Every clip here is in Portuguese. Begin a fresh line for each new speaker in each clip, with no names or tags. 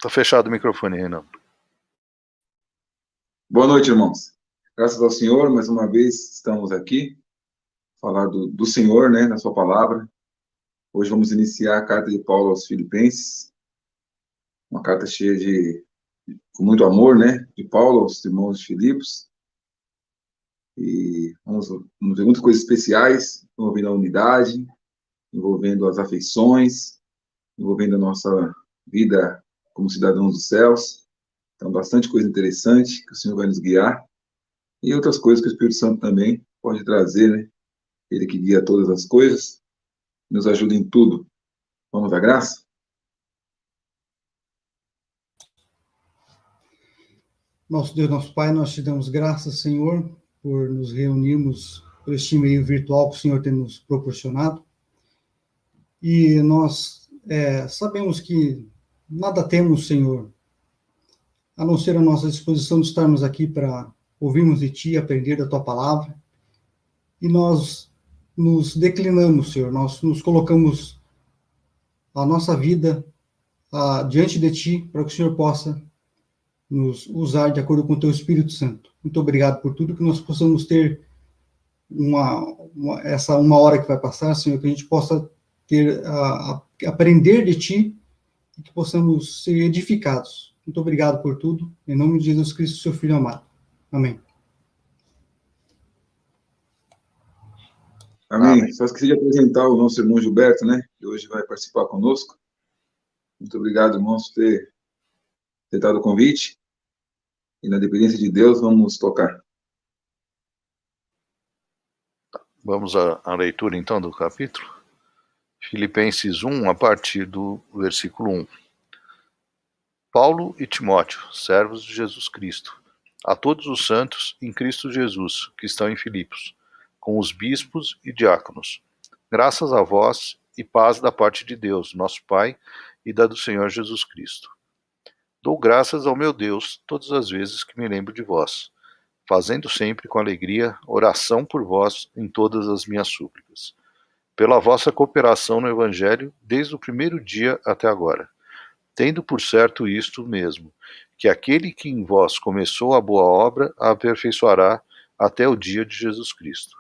Tá fechado o microfone, Renan.
Boa noite, irmãos. Graças ao Senhor, mais uma vez estamos aqui, falar do Senhor, né, na sua palavra. Hoje vamos iniciar a carta de Paulo aos Filipenses, uma carta cheia com muito amor, né, de Paulo aos irmãos de Filipos. E vamos ver muitas coisas especiais, envolvendo a unidade, envolvendo as afeições, envolvendo a nossa vida como cidadãos dos céus. Então, bastante coisa interessante que o Senhor vai nos guiar. E outras coisas que o Espírito Santo também pode trazer, né? Ele que guia todas as coisas, nos ajuda em tudo. Vamos à graça?
Nosso Deus, nosso Pai, nós te damos graças, Senhor, por nos reunirmos por este meio virtual que o Senhor tem nos proporcionado. E nós sabemos que nada temos, Senhor, a não ser a nossa disposição de estarmos aqui para ouvirmos de Ti, aprender da Tua palavra. E nós nos declinamos, Senhor, nós nos colocamos a nossa vida diante de Ti, para que o Senhor possa nos usar de acordo com o Teu Espírito Santo. Muito obrigado por tudo, que nós possamos ter essa uma hora que vai passar, Senhor, que a gente possa ter aprender de Ti e que possamos ser edificados. Muito obrigado por tudo, em nome de Jesus Cristo, seu Filho amado. Amém.
Amém. Só esqueci de apresentar o nosso irmão Gilberto, né, que hoje vai participar conosco. Muito obrigado, irmãos, por ter aceitado o convite. E na dependência de Deus, vamos tocar.
Vamos à leitura, então, do capítulo. Filipenses 1, a partir do versículo 1. Paulo e Timóteo, servos de Jesus Cristo, a todos os santos em Cristo Jesus, que estão em Filipos, com os bispos e diáconos. Graças a vós e paz da parte de Deus, nosso Pai, e da do Senhor Jesus Cristo. Dou graças ao meu Deus todas as vezes que me lembro de vós, fazendo sempre com alegria oração por vós em todas as minhas súplicas, pela vossa cooperação no Evangelho desde o primeiro dia até agora, tendo por certo isto mesmo, que aquele que em vós começou a boa obra a aperfeiçoará até o dia de Jesus Cristo.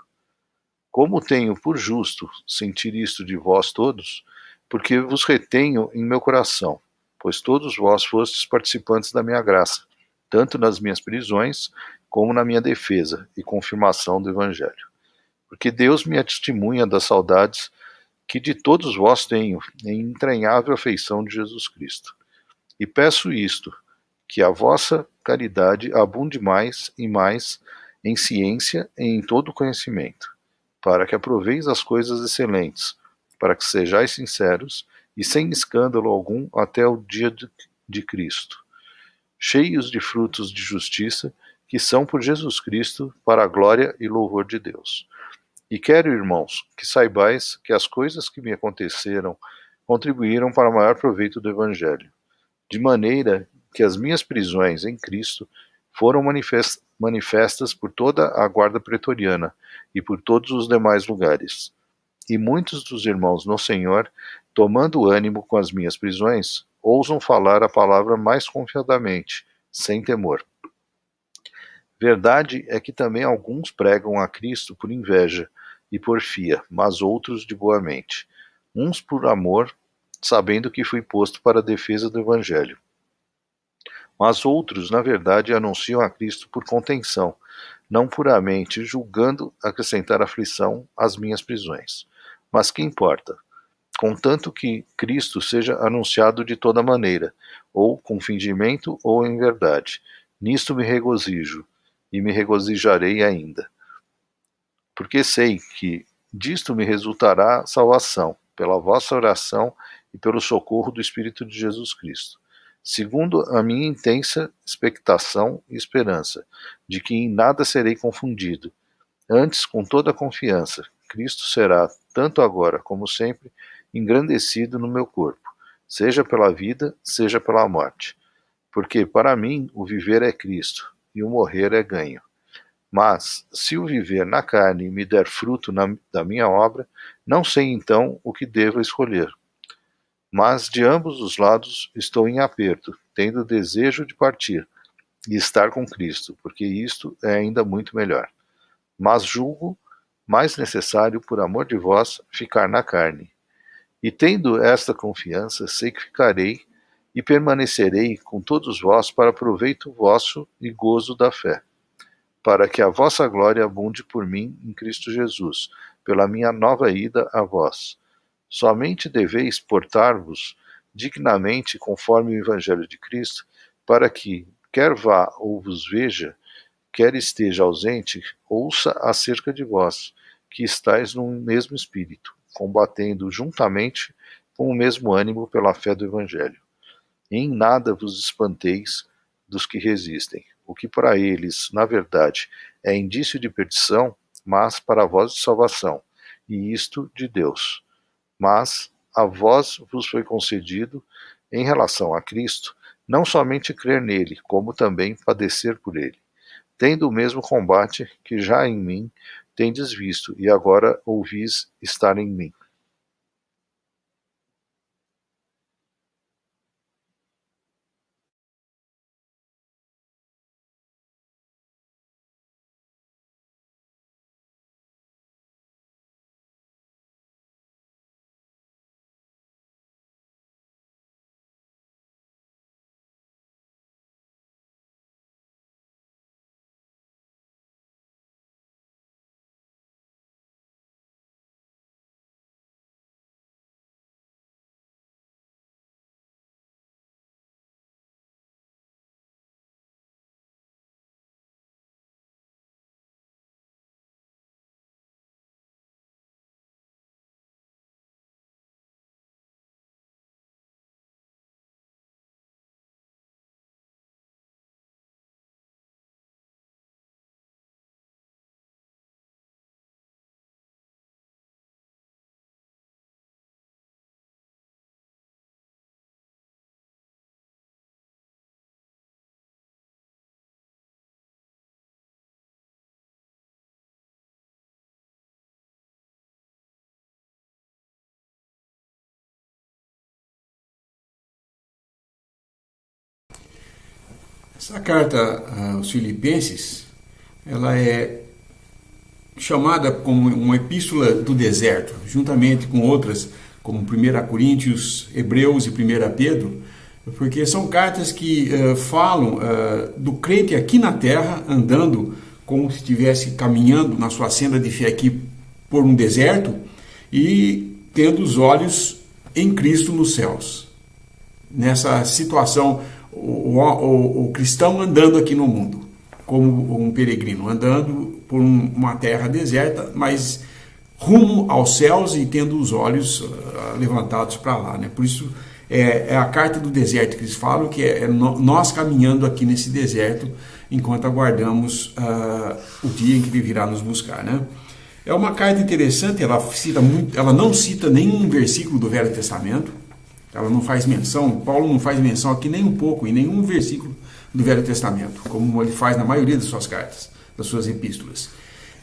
Como tenho por justo sentir isto de vós todos, porque vos retenho em meu coração, pois todos vós fostes participantes da minha graça, tanto nas minhas prisões, como na minha defesa e confirmação do Evangelho. Porque Deus me testemunha das saudades que de todos vós tenho, em entranhável afeição de Jesus Cristo. E peço isto, que a vossa caridade abunde mais e mais em ciência e em todo conhecimento, para que aproveis as coisas excelentes, para que sejais sinceros e sem escândalo algum até o dia de Cristo, cheios de frutos de justiça, que são por Jesus Cristo, para a glória e louvor de Deus. E quero, irmãos, que saibais que as coisas que me aconteceram contribuíram para o maior proveito do Evangelho, de maneira que as minhas prisões em Cristo foram manifestas por toda a guarda pretoriana e por todos os demais lugares. E muitos dos irmãos no Senhor, tomando ânimo com as minhas prisões, ousam falar a palavra mais confiadamente, sem temor. Verdade é que também alguns pregam a Cristo por inveja e porfia, mas outros de boa mente, uns por amor, sabendo que fui posto para a defesa do Evangelho. Mas outros, na verdade, anunciam a Cristo por contenção, não puramente julgando acrescentar aflição às minhas prisões. Mas que importa? Contanto que Cristo seja anunciado de toda maneira, ou com fingimento ou em verdade. Nisto me regozijo, e me regozijarei ainda. Porque sei que disto me resultará salvação, pela vossa oração e pelo socorro do Espírito de Jesus Cristo, segundo a minha intensa expectação e esperança, de que em nada serei confundido. Antes, com toda a confiança, Cristo será, tanto agora como sempre, engrandecido no meu corpo, seja pela vida, seja pela morte. Porque para mim o viver é Cristo, e o morrer é ganho. Mas, se o viver na carne me der fruto da minha obra, não sei então o que devo escolher. Mas de ambos os lados estou em aperto, tendo desejo de partir e estar com Cristo, porque isto é ainda muito melhor. Mas julgo mais necessário, por amor de vós, ficar na carne. E tendo esta confiança, sei que ficarei e permanecerei com todos vós para proveito vosso e gozo da fé, para que a vossa glória abunde por mim em Cristo Jesus, pela minha nova ida a vós. Somente deveis portar-vos dignamente conforme o Evangelho de Cristo, para que, quer vá ou vos veja, quer esteja ausente, ouça acerca de vós, que estáis no mesmo espírito, combatendo juntamente com o mesmo ânimo pela fé do Evangelho. Em nada vos espanteis dos que resistem, o que para eles, na verdade, é indício de perdição, mas para vós de salvação, e isto de Deus. Mas a vós vos foi concedido, em relação a Cristo, não somente crer nele, como também padecer por ele, tendo o mesmo combate que já em mim tendes visto, e agora ouvis estar em mim.
Essa carta aos Filipenses, ela é chamada como uma epístola do deserto, juntamente com outras, como 1 Coríntios, Hebreus e 1 Pedro, porque são cartas que falam do crente aqui na terra, andando como se estivesse caminhando na sua senda de fé aqui por um deserto e tendo os olhos em Cristo nos céus. Nessa situação, o cristão andando aqui no mundo, como um peregrino, andando por uma terra deserta, mas rumo aos céus e tendo os olhos levantados para lá, né? Por isso é a carta do deserto que eles falam, que é nós caminhando aqui nesse deserto enquanto aguardamos o dia em que ele virá nos buscar, né? É uma carta interessante, ela não cita nenhum versículo do Velho Testamento, ela não faz menção, Paulo não faz menção aqui nem um pouco, em nenhum versículo do Velho Testamento, como ele faz na maioria das suas cartas, das suas epístolas.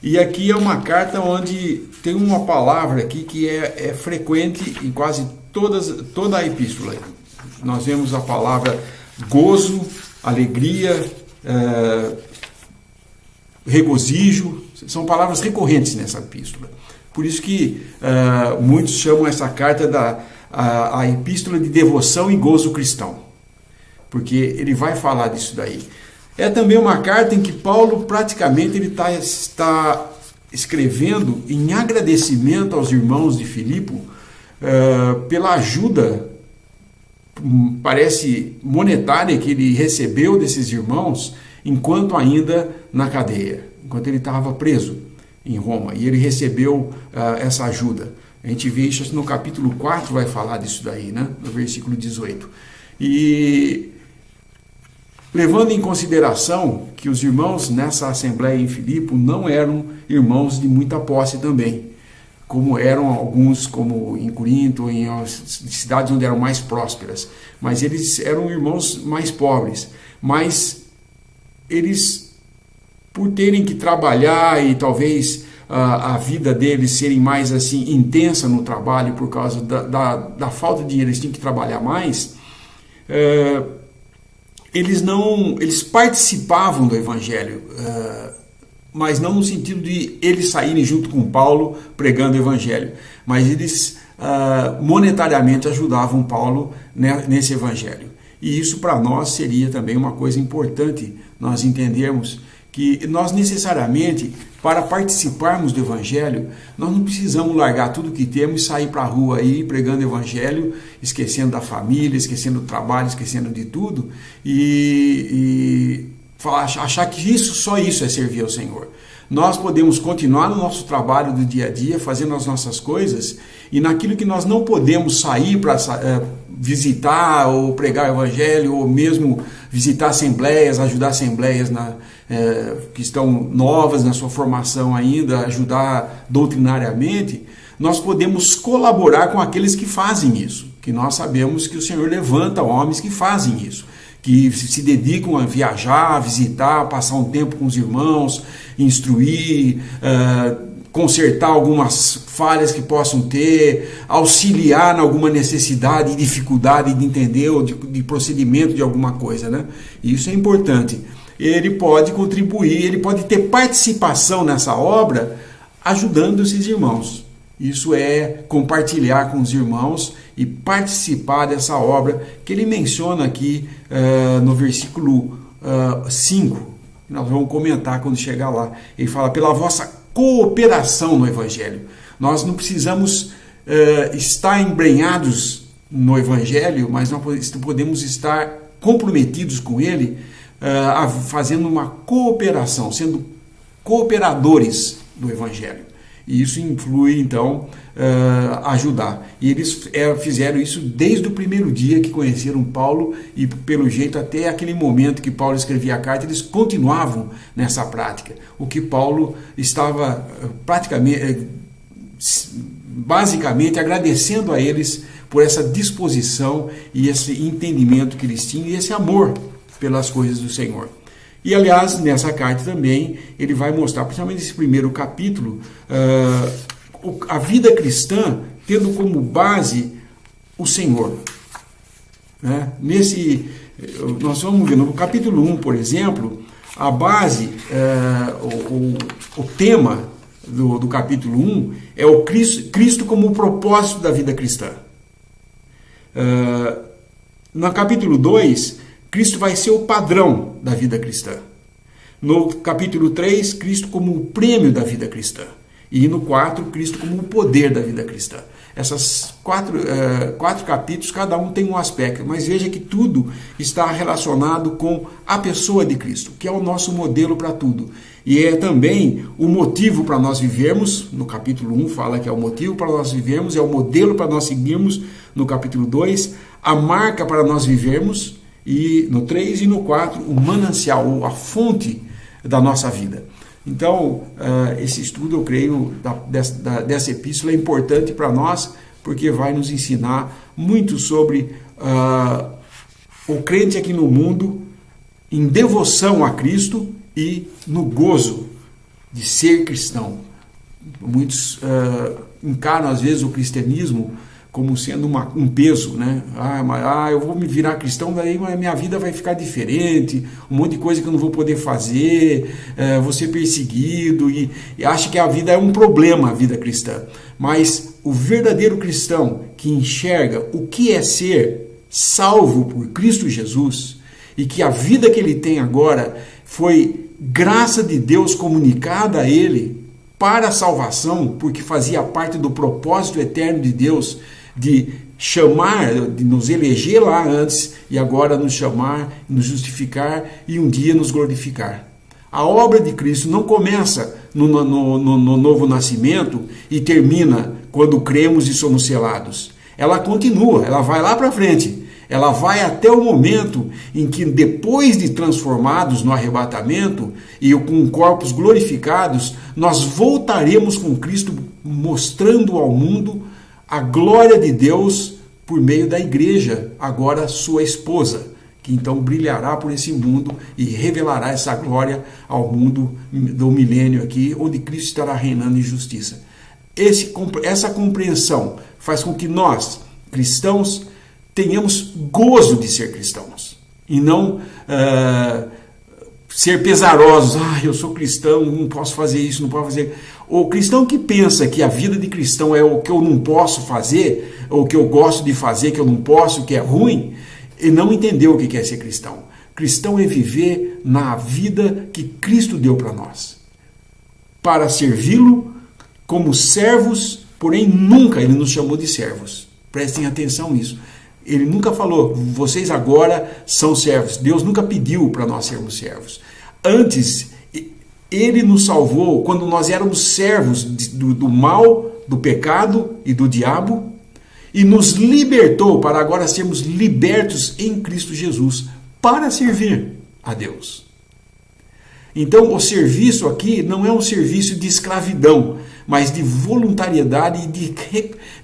E aqui é uma carta onde tem uma palavra aqui que é frequente em quase toda a epístola. Nós vemos a palavra gozo, alegria, regozijo, são palavras recorrentes nessa epístola. Por isso que muitos chamam essa carta a epístola de devoção e gozo cristão, porque ele vai falar disso daí. É também uma carta em que Paulo praticamente ele está escrevendo em agradecimento aos irmãos de Filipe pela ajuda, parece monetária, que ele recebeu desses irmãos enquanto ainda na cadeia, enquanto ele estava preso em Roma, e ele recebeu essa ajuda. A gente vê isso no capítulo 4, vai falar disso daí, né? No versículo 18. E levando em consideração que os irmãos nessa assembleia em Filipe não eram irmãos de muita posse também, como eram alguns, como em Corinto, em cidades onde eram mais prósperas, mas eles eram irmãos mais pobres, mas eles, por terem que trabalhar e talvez a vida deles serem mais assim intensa no trabalho por causa da falta de dinheiro, eles tinham que trabalhar mais, eles participavam do Evangelho, mas não no sentido de eles saírem junto com Paulo pregando o Evangelho, mas eles monetariamente ajudavam Paulo nesse Evangelho. E isso para nós seria também uma coisa importante nós entendermos, que nós necessariamente, para participarmos do Evangelho, nós não precisamos largar tudo que temos e sair para a rua aí pregando o Evangelho, esquecendo da família, esquecendo do trabalho, esquecendo de tudo, e achar que só isso é servir ao Senhor. Nós podemos continuar no nosso trabalho do dia a dia, fazendo as nossas coisas, e naquilo que nós não podemos sair para visitar ou pregar o Evangelho, ou mesmo visitar assembleias, ajudar assembleias que estão novas na sua formação ainda, ajudar doutrinariamente, nós podemos colaborar com aqueles que fazem isso, que nós sabemos que o Senhor levanta homens que fazem isso, que se dedicam a viajar, a visitar, passar um tempo com os irmãos, instruir, consertar algumas falhas que possam ter, auxiliar em alguma necessidade e dificuldade de entender ou de procedimento de alguma coisa, né? Isso é importante. Ele pode contribuir, ele pode ter participação nessa obra ajudando esses irmãos. Isso é compartilhar com os irmãos e participar dessa obra que ele menciona aqui no versículo 5. Nós vamos comentar quando chegar lá. Ele fala, pela vossa cooperação no Evangelho. Nós não precisamos estar embrenhados no Evangelho, mas nós podemos estar comprometidos com ele, fazendo uma cooperação, sendo cooperadores do Evangelho. E isso influi, então, ajudar. E eles fizeram isso desde o primeiro dia que conheceram Paulo e, pelo jeito, até aquele momento que Paulo escrevia a carta, eles continuavam nessa prática. O que Paulo estava basicamente agradecendo a eles por essa disposição e esse entendimento que eles tinham e esse amor pelas coisas do Senhor. E, aliás, nessa carta também, ele vai mostrar, principalmente nesse primeiro capítulo, a vida cristã tendo como base o Senhor. Né? Nós vamos ver no capítulo 1, por exemplo, a base, o tema do capítulo 1 é o Cristo como o propósito da vida cristã. No capítulo 2, Cristo vai ser o padrão da vida cristã. No capítulo 3, Cristo como o prêmio da vida cristã. E no 4, Cristo como o poder da vida cristã. Essas quatro capítulos, cada um tem um aspecto, mas veja que tudo está relacionado com a pessoa de Cristo, que é o nosso modelo para tudo. E é também o motivo para nós vivermos, no capítulo 1 fala que é o motivo para nós vivermos, é o modelo para nós seguirmos, no capítulo 2, a marca para nós vivermos, e no 3 e no 4, o manancial, ou a fonte da nossa vida. Então, esse estudo, eu creio, dessa epístola é importante para nós, porque vai nos ensinar muito sobre o crente aqui no mundo, em devoção a Cristo e no gozo de ser cristão. Muitos encaram, às vezes, o cristianismo como sendo um peso, né? Eu vou me virar cristão, daí minha vida vai ficar diferente, um monte de coisa que eu não vou poder fazer, vou ser perseguido, e acha que a vida é um problema, a vida cristã. Mas o verdadeiro cristão que enxerga o que é ser salvo por Cristo Jesus, e que a vida que ele tem agora foi graça de Deus comunicada a ele para a salvação, porque fazia parte do propósito eterno de Deus, de chamar, de nos eleger lá antes e agora nos chamar, nos justificar e um dia nos glorificar. A obra de Cristo não começa no novo nascimento e termina quando cremos e somos selados. Ela continua, ela vai lá para frente. Ela vai até o momento em que, depois de transformados no arrebatamento e com corpos glorificados, nós voltaremos com Cristo mostrando ao mundo a glória de Deus por meio da igreja, agora sua esposa, que então brilhará por esse mundo e revelará essa glória ao mundo do milênio aqui, onde Cristo estará reinando em justiça. Essa compreensão faz com que nós, cristãos, tenhamos gozo de ser cristãos e não ser pesarosos. Eu sou cristão, não posso fazer isso, não posso fazer. O cristão que pensa que a vida de cristão é o que eu não posso fazer, ou o que eu gosto de fazer, que eu não posso, que é ruim, e não entendeu o que é ser cristão. Cristão é viver na vida que Cristo deu para nós, para servi-lo como servos, porém nunca ele nos chamou de servos. Prestem atenção nisso. Ele nunca falou, vocês agora são servos. Deus nunca pediu para nós sermos servos. Antes, ele nos salvou quando nós éramos servos do mal, do pecado e do diabo, e nos libertou para agora sermos libertos em Cristo Jesus para servir a Deus. Então, o serviço aqui não é um serviço de escravidão, mas de voluntariedade e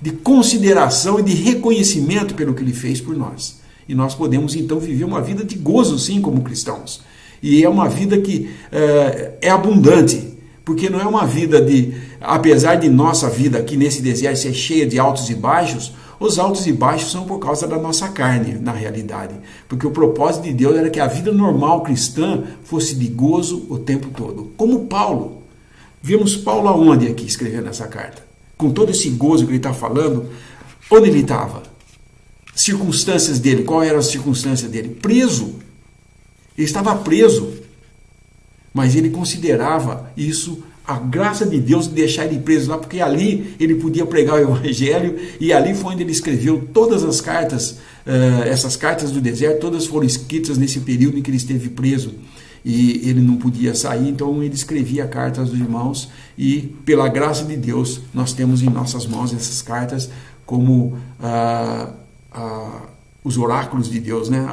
de consideração e de reconhecimento pelo que Ele fez por nós. E nós podemos, então, viver uma vida de gozo, sim, como cristãos. E é uma vida que é abundante, porque não é uma vida apesar de nossa vida aqui nesse deserto ser cheia de altos e baixos, os altos e baixos são por causa da nossa carne, na realidade. Porque o propósito de Deus era que a vida normal cristã fosse de gozo o tempo todo. Como Paulo. Vemos Paulo aonde aqui escrevendo essa carta? Com todo esse gozo que ele está falando, onde ele estava? Circunstâncias dele, qual eram as circunstâncias dele? Preso. Ele estava preso. Mas ele considerava isso a graça de Deus de deixar ele preso lá, porque ali ele podia pregar o evangelho, e ali foi onde ele escreveu todas as cartas, essas cartas do deserto, todas foram escritas nesse período em que ele esteve preso, e ele não podia sair, então ele escrevia cartas aos irmãos, e pela graça de Deus, nós temos em nossas mãos essas cartas como os oráculos de Deus, né?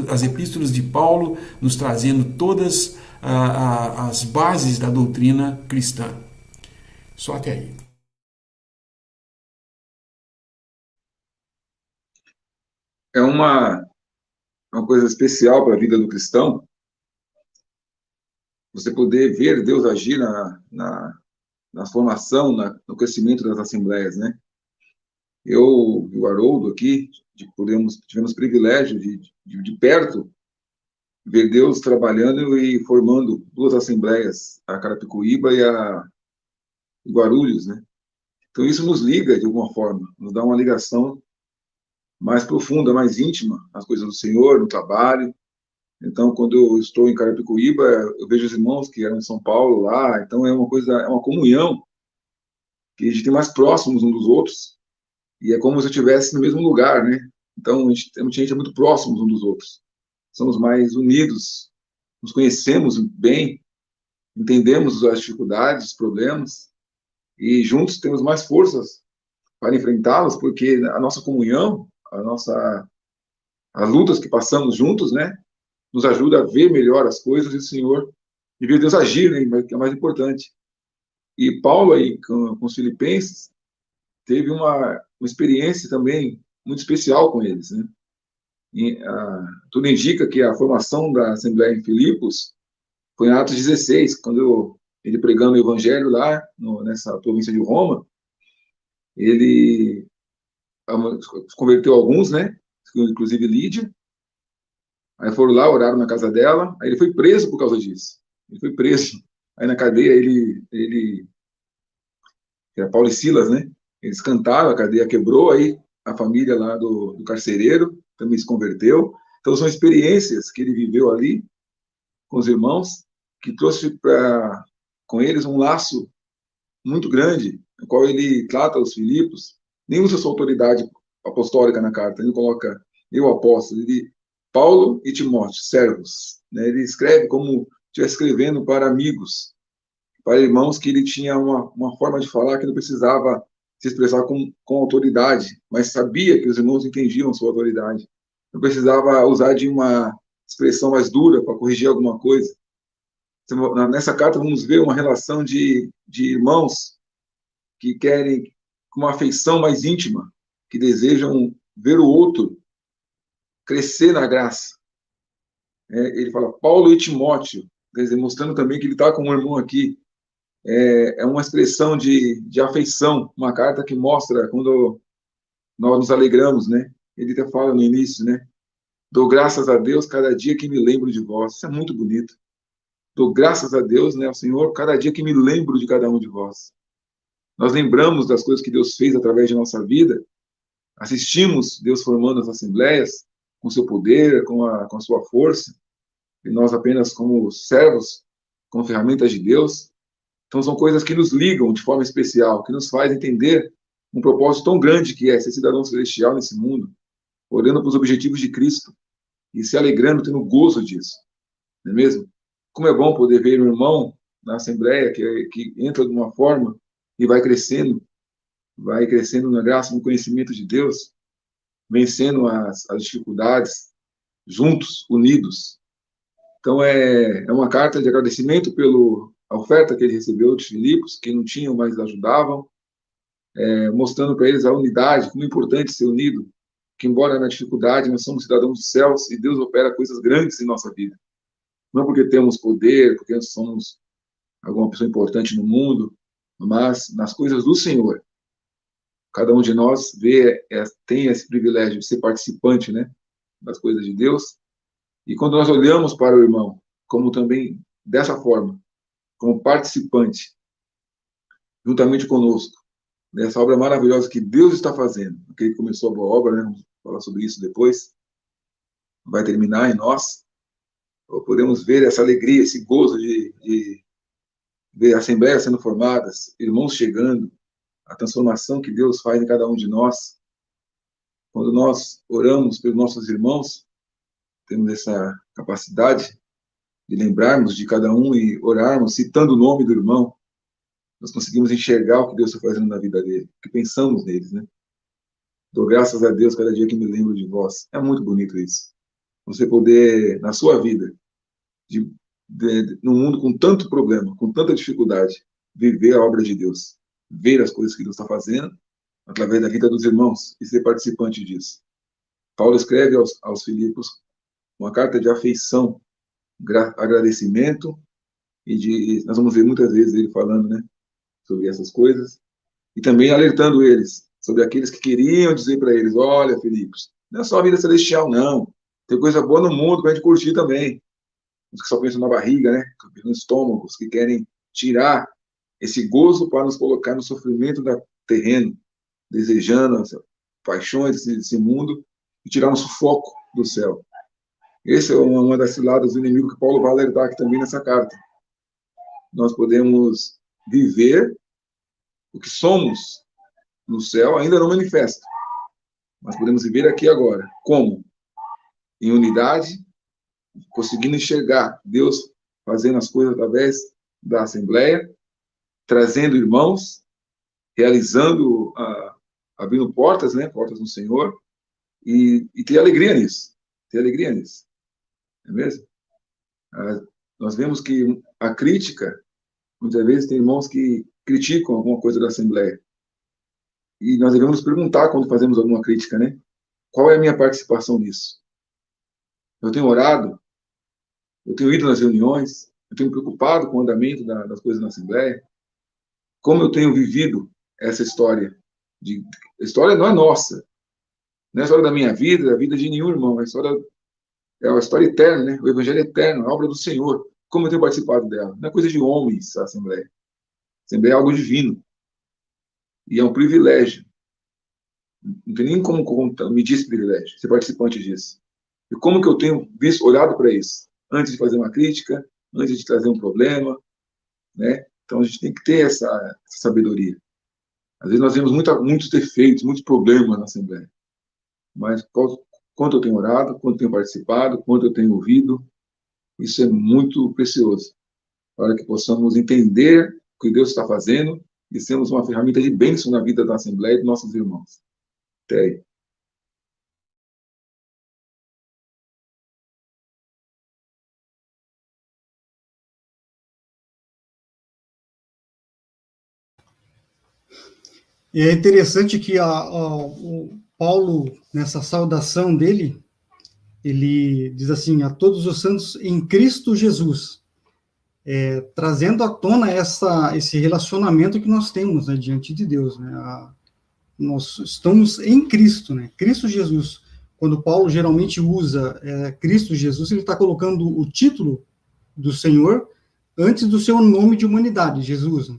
As epístolas de Paulo nos trazendo todas as bases da doutrina cristã. Só até aí.
É uma coisa especial para a vida do cristão, você poder ver Deus agir na formação, no crescimento das assembleias, né? Eu e o Haroldo aqui tivemos privilégio de perto ver Deus trabalhando e formando duas assembleias, a Carapicuíba e a Guarulhos, né? Então isso nos liga de alguma forma, nos dá uma ligação mais profunda, mais íntima às coisas do Senhor, no trabalho. Então, quando eu estou em Carapicuíba, eu vejo os irmãos que eram em São Paulo lá, então é uma comunhão que a gente tem mais próximos uns dos outros, e é como se eu estivesse no mesmo lugar, né? Então, a gente é muito próximos uns dos outros. Somos mais unidos, nos conhecemos bem, entendemos as dificuldades, os problemas, e juntos temos mais forças para enfrentá-los, porque a nossa comunhão, as lutas que passamos juntos, né, nos ajuda a ver melhor as coisas e o Senhor, e ver Deus agir, né, que é o mais importante. E Paulo aí, com os filipenses, teve uma experiência também muito especial com eles, né? Tudo indica que a formação da Assembleia em Filipos foi em Atos 16, quando ele pregando o Evangelho lá, nessa província de Roma, ele converteu alguns, né? Inclusive Lídia. Aí foram lá, oraram na casa dela, aí ele foi preso por causa disso. Ele foi preso. Aí na cadeia era Paulo e Silas, né? Eles cantaram, a cadeia quebrou, aí a família lá do carcereiro também se converteu. Então são experiências que ele viveu ali com os irmãos, que trouxe com eles um laço muito grande, no qual ele trata os Filipos, nem usa sua autoridade apostólica na carta, ele não coloca eu apóstolo, Paulo e Timóteo, servos, né? Ele escreve como se estivesse escrevendo para amigos, para irmãos que ele tinha uma forma de falar que não precisava se expressar com autoridade, mas sabia que os irmãos entendiam sua autoridade. Não precisava usar de uma expressão mais dura para corrigir alguma coisa. Nessa carta vamos ver uma relação de irmãos que querem uma afeição mais íntima, que desejam ver o outro crescer na graça. Ele fala Paulo e Timóteo, quer dizer, mostrando também que ele está com um irmão aqui. É uma expressão de afeição, uma carta que mostra quando nós nos alegramos, né? Ele até fala no início, né? Dou graças a Deus cada dia que me lembro de vós. Isso é muito bonito. Dou graças a Deus, né, ao Senhor, cada dia que me lembro de cada um de vós. Nós lembramos das coisas que Deus fez através de nossa vida, assistimos Deus formando as assembleias com seu poder, com a sua força, e nós apenas como servos, como ferramentas de Deus. Então são coisas que nos ligam de forma especial, que nos faz entender um propósito tão grande que é ser cidadão celestial nesse mundo, olhando para os objetivos de Cristo e se alegrando, tendo gozo disso, não é mesmo? Como é bom poder ver um irmão na Assembleia que entra de uma forma e vai crescendo na graça, no conhecimento de Deus, vencendo as dificuldades, juntos, unidos. Então é uma carta de agradecimento pela oferta que ele recebeu de Filipos, que não tinham, mas ajudavam, mostrando para eles a unidade, como é importante ser unido, que embora na dificuldade nós somos cidadãos dos céus e Deus opera coisas grandes em nossa vida. Não porque temos poder, porque somos alguma pessoa importante no mundo, mas nas coisas do Senhor. Cada um de nós tem esse privilégio de ser participante, né, das coisas de Deus. E quando nós olhamos para o irmão, como também dessa forma, como participante, juntamente conosco, nessa obra maravilhosa que Deus está fazendo, que ele começou a boa obra, né, vamos falar sobre isso depois, vai terminar em nós, podemos ver essa alegria, esse gozo de ver assembleias sendo formadas, irmãos chegando, a transformação que Deus faz em cada um de nós. Quando nós oramos pelos nossos irmãos, temos essa capacidade de lembrarmos de cada um e orarmos, citando o nome do irmão, nós conseguimos enxergar o que Deus está fazendo na vida dele, que pensamos neles, né? Dou graças a Deus cada dia que me lembro de vós. É muito bonito isso. Você poder, na sua vida, num mundo com tanto problema, com tanta dificuldade, viver a obra de Deus, ver as coisas que Deus está fazendo através da vida dos irmãos e ser participante disso. Paulo escreve aos Filipos uma carta de afeição, agradecimento nós vamos ver muitas vezes ele falando, né, sobre essas coisas e também alertando eles sobre aqueles que queriam dizer para eles: olha, Filipos, não é só a vida celestial, não. Tem coisa boa no mundo para a gente curtir também. Os que só pensam na barriga, né? No estômago, os que querem tirar esse gozo para nos colocar no sofrimento terreno, desejando as paixões desse mundo e tirar nosso foco do céu. Essa é uma das ciladas do inimigo que Paulo vai alertar aqui também nessa carta. Nós podemos viver o que somos no céu, ainda não manifesto, mas podemos viver aqui agora. Como? Em unidade, conseguindo enxergar Deus fazendo as coisas através da Assembleia, trazendo irmãos, realizando, abrindo portas, né, portas no Senhor, e ter alegria nisso. Ter alegria nisso. Não é mesmo? Nós vemos que a crítica, muitas vezes tem irmãos que criticam alguma coisa da Assembleia. E nós devemos perguntar quando fazemos alguma crítica, né? Qual é a minha participação nisso? Eu tenho orado? Eu tenho ido nas reuniões? Eu tenho me preocupado com o andamento das coisas na Assembleia? Como eu tenho vivido essa história? A história não é nossa. Não é a história da minha vida, da vida de nenhum irmão. É uma história eterna, né? O Evangelho é eterno, a obra do Senhor. Como eu tenho participado dela? Não é coisa de homens a Assembleia. A Assembleia é algo divino. E é um privilégio. Não tem nem como medir esse privilégio, ser participante disso. E como que eu tenho olhado para isso? Antes de fazer uma crítica, antes de trazer um problema, né? Então a gente tem que ter essa sabedoria. Às vezes nós vemos muitos defeitos, muitos problemas na Assembleia. Mas quanto eu tenho orado, quanto eu tenho participado, quanto eu tenho ouvido, isso é muito precioso. Para que possamos entender o que Deus está fazendo e sermos uma ferramenta de bênção na vida da Assembleia e dos nossos irmãos. Até aí.
E é interessante que o Paulo, nessa saudação dele, ele diz assim, a todos os santos em Cristo Jesus, trazendo à tona esse relacionamento que nós temos, né, diante de Deus, né? Nós estamos em Cristo, né? Cristo Jesus. Quando Paulo geralmente usa Cristo Jesus, ele está colocando o título do Senhor antes do seu nome de humanidade, Jesus. Né?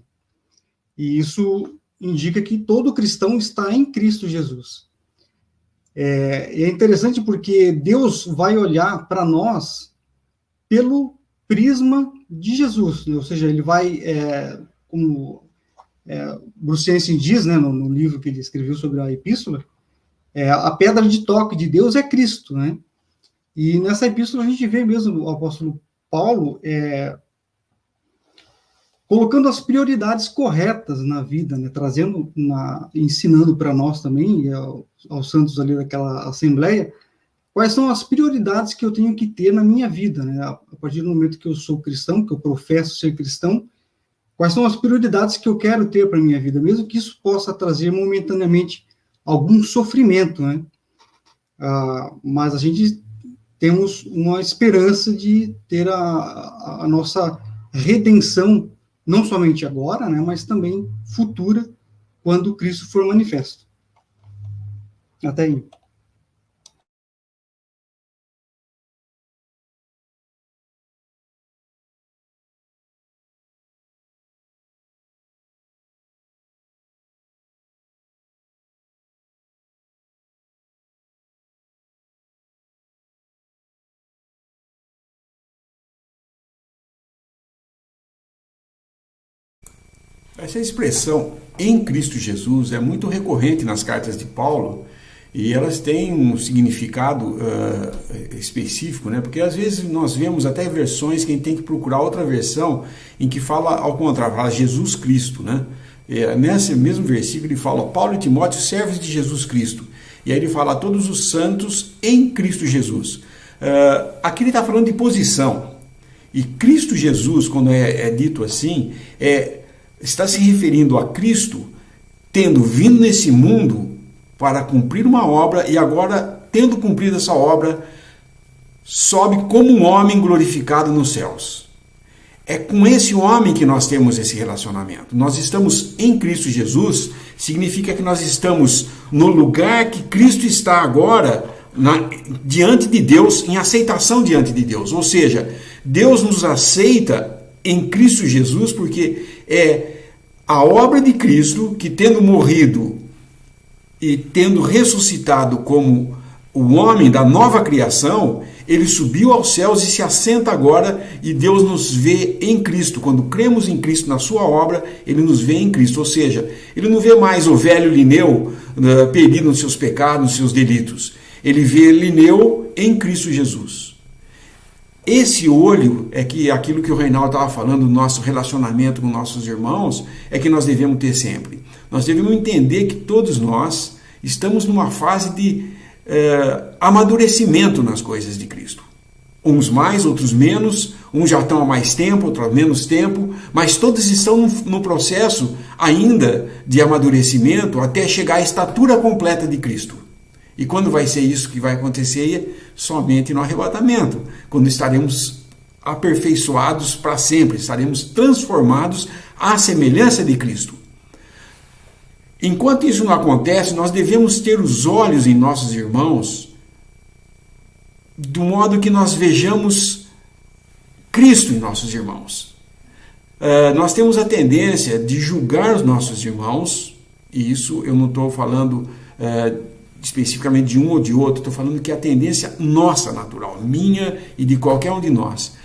E isso indica que todo cristão está em Cristo Jesus. É interessante porque Deus vai olhar para nós pelo prisma de Jesus, né? Ou seja, ele vai, como Bruce Jensen diz, né, no livro que ele escreveu sobre a epístola, a pedra de toque de Deus é Cristo, né? E nessa epístola a gente vê mesmo o apóstolo Paulo colocando as prioridades corretas na vida, né? Ensinando para nós também, e aos santos ali daquela assembleia, quais são as prioridades que eu tenho que ter na minha vida, né? A partir do momento que eu sou cristão, que eu professo ser cristão, quais são as prioridades que eu quero ter para a minha vida, mesmo que isso possa trazer momentaneamente algum sofrimento, né? Mas a gente temos uma esperança de ter a nossa redenção, não somente agora, né, mas também futura, quando Cristo for manifesto. Até aí.
Essa expressão em Cristo Jesus é muito recorrente nas cartas de Paulo e elas têm um significado específico, né? Porque às vezes nós vemos até versões que a gente tem que procurar outra versão em que fala ao contrário, fala Jesus Cristo, né? Nesse mesmo versículo ele fala, Paulo e Timóteo, servos de Jesus Cristo. E aí ele fala a todos os santos em Cristo Jesus. Aqui ele está falando de posição. E Cristo Jesus, quando é dito assim, está se referindo a Cristo tendo vindo nesse mundo para cumprir uma obra e agora, tendo cumprido essa obra, sobe como um homem glorificado nos céus. É com esse homem que nós temos esse relacionamento. Nós estamos em Cristo Jesus, significa que nós estamos no lugar que Cristo está agora, diante de Deus, em aceitação diante de Deus. Ou seja, Deus nos aceita em Cristo Jesus porque é a obra de Cristo que, tendo morrido e tendo ressuscitado como o homem da nova criação, ele subiu aos céus e se assenta agora, e Deus nos vê em Cristo. Quando cremos em Cristo, na sua obra, ele nos vê em Cristo. Ou seja, ele não vê mais o velho Lineu perdido nos seus pecados, nos seus delitos. Ele vê Lineu em Cristo Jesus. Esse olho é que aquilo que o Reinaldo estava falando do nosso relacionamento com nossos irmãos, é que nós devemos ter sempre. Nós devemos entender que todos nós estamos numa fase de amadurecimento nas coisas de Cristo. Uns mais, outros menos, uns já estão há mais tempo, outros há menos tempo, mas todos estão no processo ainda de amadurecimento até chegar à estatura completa de Cristo. E quando vai ser isso que vai acontecer? Somente no arrebatamento, quando estaremos aperfeiçoados para sempre, estaremos transformados à semelhança de Cristo. Enquanto isso não acontece, nós devemos ter os olhos em nossos irmãos, do modo que nós vejamos Cristo em nossos irmãos. Nós temos a tendência de julgar os nossos irmãos, e isso eu não estou falando especificamente de um ou de outro, estou falando que é a tendência nossa, natural, minha e de qualquer um de nós,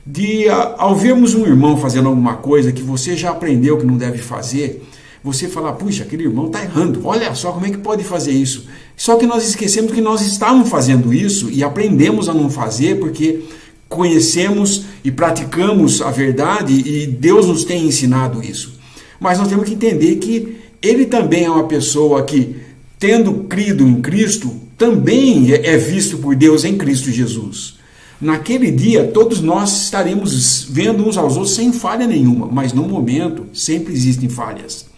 de ao vermos um irmão fazendo alguma coisa que você já aprendeu que não deve fazer, você falar, puxa, aquele irmão está errando, olha só como é que pode fazer isso. Só que nós esquecemos que nós estávamos fazendo isso e aprendemos a não fazer porque conhecemos e praticamos a verdade e Deus nos tem ensinado isso. Mas nós temos que entender que ele também é uma pessoa que, tendo crido em Cristo, também é visto por Deus em Cristo Jesus. Naquele dia, todos nós estaremos vendo uns aos outros sem falha nenhuma, mas no momento sempre existem falhas.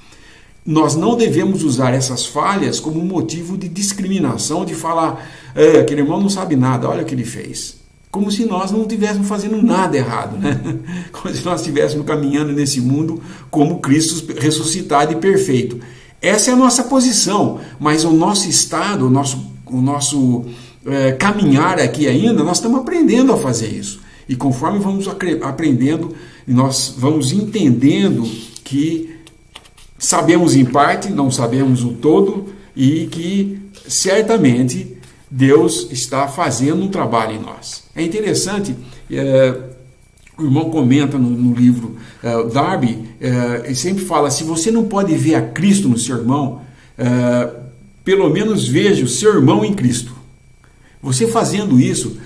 nós não devemos usar essas falhas como motivo de discriminação, de falar, aquele irmão não sabe nada, olha o que ele fez. Como se nós não estivéssemos fazendo nada errado, né? Como se nós estivéssemos caminhando nesse mundo como Cristo ressuscitado e perfeito. Essa é a nossa posição, mas o nosso estado, o nosso caminhar aqui ainda, nós estamos aprendendo a fazer isso. E conforme vamos aprendendo, nós vamos entendendo que sabemos em parte, não sabemos o todo, e que certamente Deus está fazendo um trabalho em nós. É interessante, o irmão comenta no livro Darby, ele sempre fala, se você não pode ver a Cristo no seu irmão, pelo menos veja o seu irmão em Cristo. Você fazendo isso,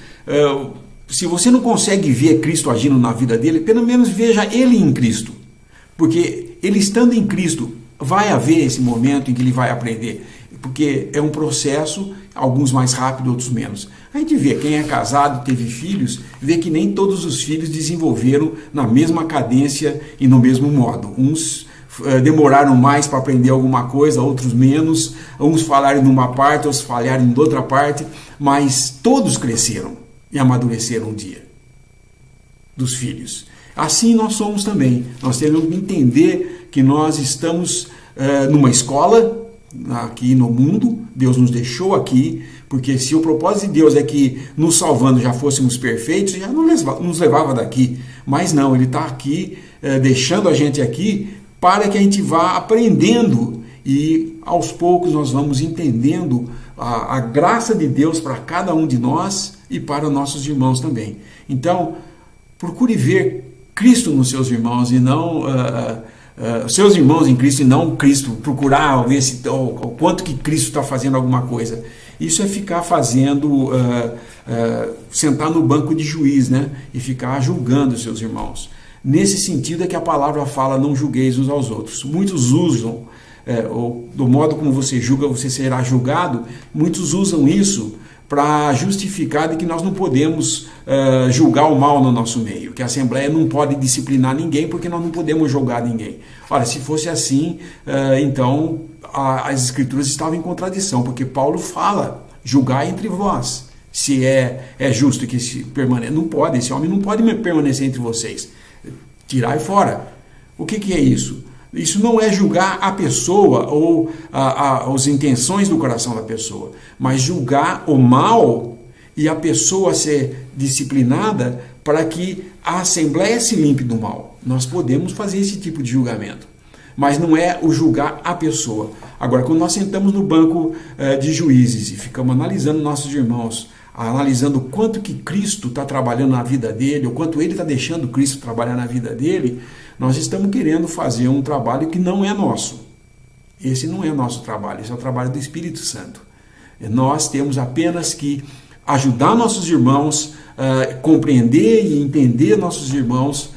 se você não consegue ver Cristo agindo na vida dele, pelo menos veja ele em Cristo. Porque ele estando em Cristo, vai haver esse momento em que ele vai aprender. Porque é um processo, alguns mais rápido, outros menos. A gente vê, quem é casado, teve filhos, vê que nem todos os filhos desenvolveram na mesma cadência e no mesmo modo. Uns demoraram mais para aprender alguma coisa, outros menos. Uns falaram numa parte, outros falharam em outra parte. Mas todos cresceram e amadureceram um dia dos filhos. Assim nós somos também. Nós temos que entender que nós estamos numa escola, aqui no mundo, Deus nos deixou aqui, porque se o propósito de Deus é que nos salvando já fôssemos perfeitos, já não nos levava daqui. Mas não, Ele está aqui, deixando a gente aqui, para que a gente vá aprendendo e aos poucos nós vamos entendendo a graça de Deus para cada um de nós e para nossos irmãos também. Então, procure ver Cristo nos seus irmãos e não seus irmãos em Cristo e não Cristo, procurar ver o quanto que Cristo está fazendo alguma coisa. Isso é ficar fazendo, sentar no banco de juiz, né? E ficar julgando os seus irmãos. Nesse sentido é que a palavra fala, não julgueis uns aos outros. Muitos usam, do modo como você julga, você será julgado. Muitos usam isso para justificar de que nós não podemos julgar o mal no nosso meio, que a Assembleia não pode disciplinar ninguém porque nós não podemos julgar ninguém. Ora, se fosse assim, então as Escrituras estavam em contradição, porque Paulo fala, julgar entre vós, se é justo que se permaneça. Não pode, esse homem não pode permanecer entre vocês. Tirai fora. O que é isso? Isso não é julgar a pessoa ou as intenções do coração da pessoa, mas julgar o mal e a pessoa ser disciplinada para que a Assembleia se limpe do mal. Nós podemos fazer esse tipo de julgamento, mas não é o julgar a pessoa. Agora, quando nós sentamos no banco de juízes e ficamos analisando nossos irmãos, analisando o quanto que Cristo está trabalhando na vida dele, o quanto ele está deixando Cristo trabalhar na vida dele, nós estamos querendo fazer um trabalho que não é nosso. Esse não é nosso trabalho, esse é o trabalho do Espírito Santo. Nós temos apenas que ajudar nossos irmãos, compreender e entender nossos irmãos,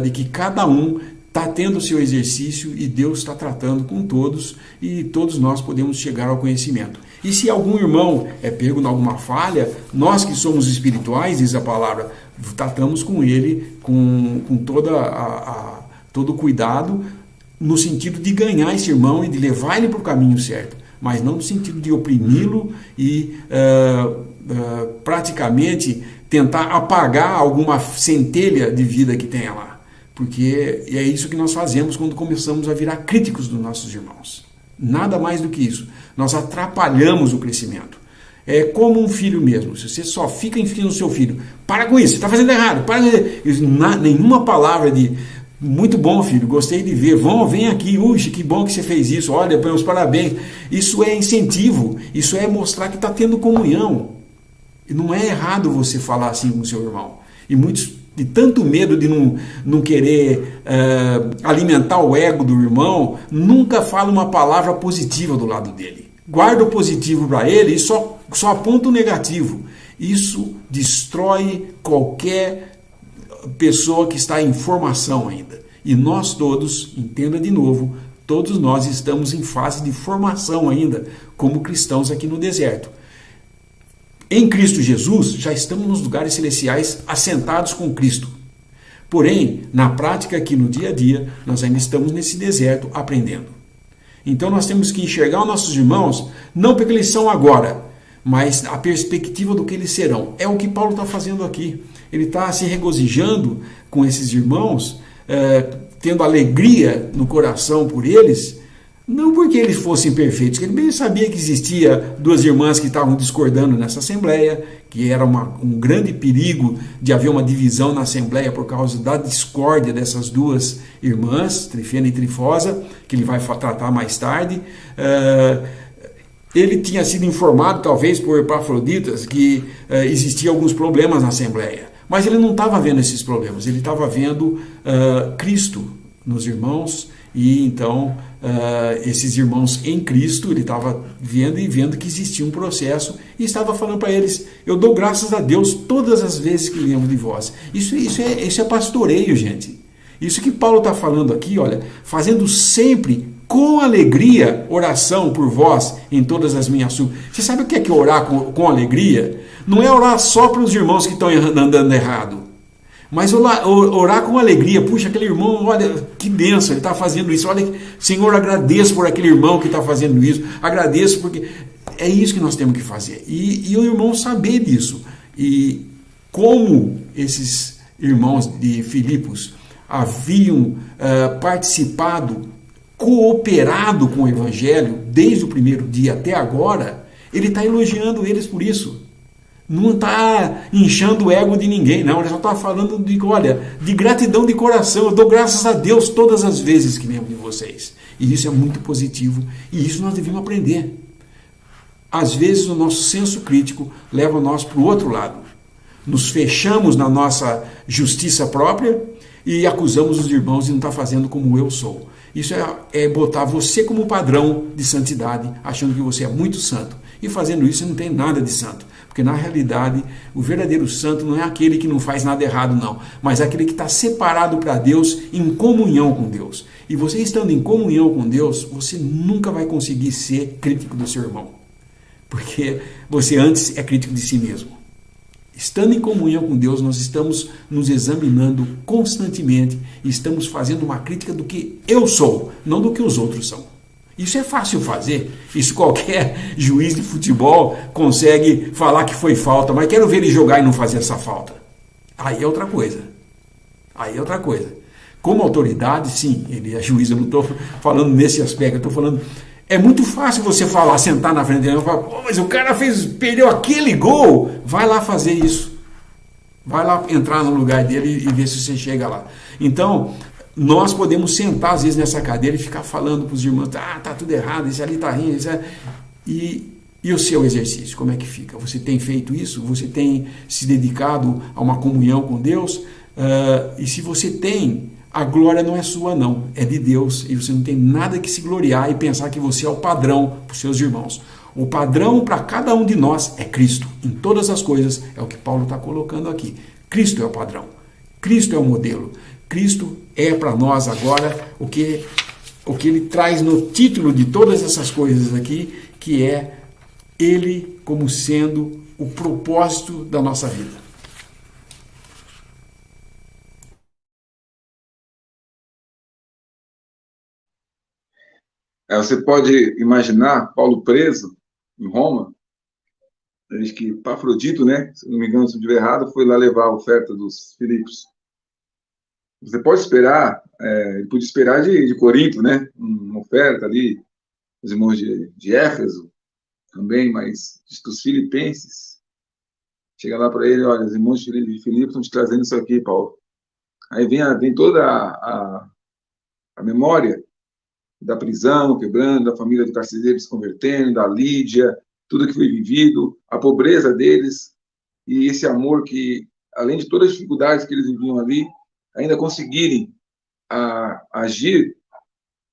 de que cada um está tendo o seu exercício e Deus está tratando com todos e todos nós podemos chegar ao conhecimento. E se algum irmão é pego em alguma falha, nós que somos espirituais, diz a palavra, tratamos com ele com todo cuidado, no sentido de ganhar esse irmão e de levar ele para o caminho certo, mas não no sentido de oprimi-lo e praticamente tentar apagar alguma centelha de vida que tenha lá. Porque é isso que nós fazemos quando começamos a virar críticos dos nossos irmãos. Nada mais do que isso. Nós atrapalhamos o crescimento. É como um filho mesmo. Se você só fica ensinando o seu filho, para com isso, você está fazendo errado, para com isso. Nenhuma palavra de muito bom, filho, gostei de ver, vem aqui, que bom que você fez isso, olha, meus parabéns. Isso é incentivo, isso é mostrar que está tendo comunhão. E não é errado você falar assim com o seu irmão. E muitos, de tanto medo de não querer alimentar o ego do irmão, nunca fala uma palavra positiva do lado dele. Guarda o positivo para ele e só aponta o negativo. Isso destrói qualquer pessoa que está em formação ainda. E nós todos, entenda de novo, todos nós estamos em fase de formação ainda, como cristãos aqui no deserto. Em Cristo Jesus, já estamos nos lugares celestiais assentados com Cristo. Porém, na prática aqui no dia a dia, nós ainda estamos nesse deserto aprendendo. Então nós temos que enxergar os nossos irmãos, não porque eles são agora, mas a perspectiva do que eles serão. É o que Paulo está fazendo aqui. Ele está se regozijando com esses irmãos, tendo alegria no coração por eles, não porque eles fossem perfeitos, ele bem sabia que existia duas irmãs que estavam discordando nessa assembleia, que era um grande perigo de haver uma divisão na assembleia por causa da discórdia dessas duas irmãs, Trifena e Trifosa, que ele vai tratar mais tarde. Ele tinha sido informado, talvez por Epafroditas, que existiam alguns problemas na assembleia, mas ele não estava vendo esses problemas, ele estava vendo Cristo nos irmãos. E então, esses irmãos em Cristo, ele estava vendo que existia um processo e estava falando para eles: eu dou graças a Deus todas as vezes que lembro de vós. Isso é pastoreio, gente. Isso que Paulo está falando aqui, olha, fazendo sempre com alegria oração por vós em todas as minhas súplicas. Você sabe o que é orar com alegria? Não é orar só para os irmãos que estão andando errado. Mas orar com alegria. Puxa, aquele irmão, olha, que bênção, ele está fazendo isso. Olha, Senhor, agradeço por aquele irmão que está fazendo isso. Agradeço porque... É isso que nós temos que fazer. E o irmão saber disso. E como esses irmãos de Filipos haviam participado, cooperado com o Evangelho, desde o primeiro dia até agora, ele está elogiando eles por isso. Não está inchando o ego de ninguém, não. Ele só está falando de gratidão de coração. Eu dou graças a Deus todas as vezes que lembro de vocês. E isso é muito positivo. E isso nós devemos aprender. Às vezes o nosso senso crítico leva nós para o outro lado. Nos fechamos na nossa justiça própria e acusamos os irmãos de não estar fazendo como eu sou. Isso é botar você como padrão de santidade, achando que você é muito santo. E fazendo isso, você não tem nada de santo. Porque, na realidade, o verdadeiro santo não é aquele que não faz nada errado, não. Mas é aquele que está separado para Deus, em comunhão com Deus. E você estando em comunhão com Deus, você nunca vai conseguir ser crítico do seu irmão. Porque você antes é crítico de si mesmo. Estando em comunhão com Deus, nós estamos nos examinando constantemente e estamos fazendo uma crítica do que eu sou, não do que os outros são. Isso é fácil fazer. Isso qualquer juiz de futebol consegue falar que foi falta, mas quero ver ele jogar e não fazer essa falta. Aí é outra coisa. Como autoridade, sim, ele é juiz. Eu não estou falando nesse aspecto, eu estou falando... É muito fácil você falar, sentar na frente dele e falar: pô, mas o cara perdeu aquele gol. Vai lá fazer isso. Vai lá entrar no lugar dele e ver se você chega lá. Então, nós podemos sentar às vezes nessa cadeira e ficar falando para os irmãos: tá tudo errado, isso ali está rindo, isso é... E o seu exercício, como é que fica? Você tem feito isso? Você tem se dedicado a uma comunhão com Deus? E se você tem... A glória não é sua, não, é de Deus, e você não tem nada que se gloriar e pensar que você é o padrão para os seus irmãos. O padrão para cada um de nós é Cristo, em todas as coisas, é o que Paulo está colocando aqui. Cristo é o padrão, Cristo é o modelo, Cristo é para nós agora o que ele traz no título de todas essas coisas aqui, que é Ele como sendo o propósito da nossa vida.
Você pode imaginar Paulo preso em Roma. Diz que Epafrodito, né? Se não me engano, se eu estiver errado, foi lá levar a oferta dos Filipos. Você pode esperar, ele podia esperar de Corinto, né? Uma oferta ali, os irmãos de Éfeso também, mas dos filipenses. Chega lá para ele: olha, os irmãos de Filipos estão te trazendo isso aqui, Paulo. Aí vem toda a memória da prisão quebrando, da família do carcereiro se convertendo, da Lídia, tudo que foi vivido, a pobreza deles e esse amor que, além de todas as dificuldades que eles viviam ali, ainda conseguirem agir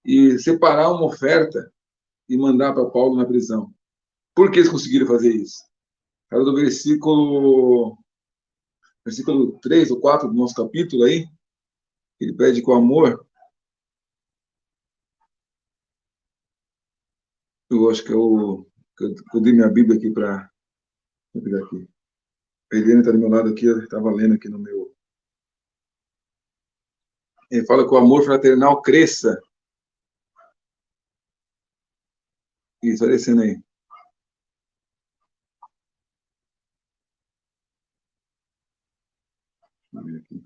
e separar uma oferta e mandar para Paulo na prisão. Por que eles conseguiram fazer isso? Era do versículo 3 ou 4 do nosso capítulo aí, ele pede com amor. Eu acho que eu dei minha Bíblia aqui para pegar aqui. A Eliane está do meu lado aqui, eu estava lendo aqui no meu. Ele fala que o amor fraternal cresça. Isso, vai descendo aí. Deixa eu ver aqui.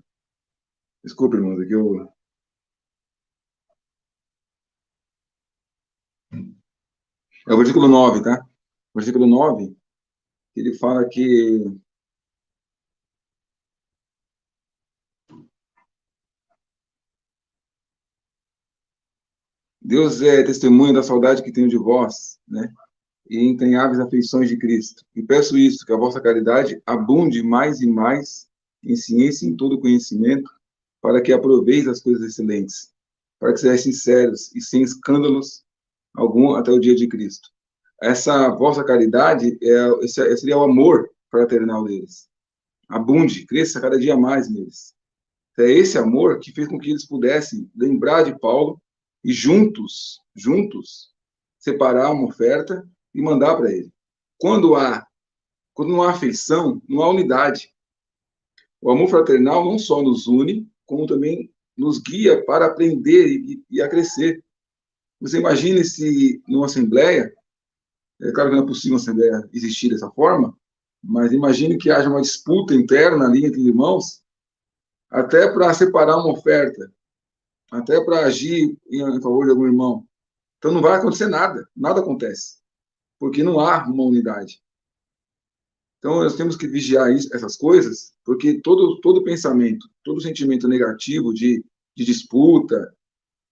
Desculpa, irmãos, aqui eu... É o versículo 9, tá? O versículo 9, ele fala que Deus é testemunha da saudade que tenho de vós, né? E em entranháveis afeições de Cristo. E peço isso, que a vossa caridade abunde mais e mais em ciência e em todo conhecimento, para que aproveis as coisas excelentes, para que sejais sinceros e sem escândalos algum até o dia de Cristo. Essa vossa caridade seria o amor fraternal deles. Abunde, cresça cada dia mais neles. É esse amor que fez com que eles pudessem lembrar de Paulo e juntos, separar uma oferta e mandar para ele. Quando não há afeição, não há unidade. O amor fraternal não só nos une, como também nos guia para aprender e a crescer. Você imagine se numa assembleia, é claro que não é possível uma assembleia existir dessa forma, mas imagine que haja uma disputa interna ali entre irmãos, até para separar uma oferta, até para agir em favor de algum irmão. Então não vai acontecer nada, nada acontece, porque não há uma unidade. Então nós temos que vigiar essas coisas, porque todo pensamento, todo sentimento negativo de disputa,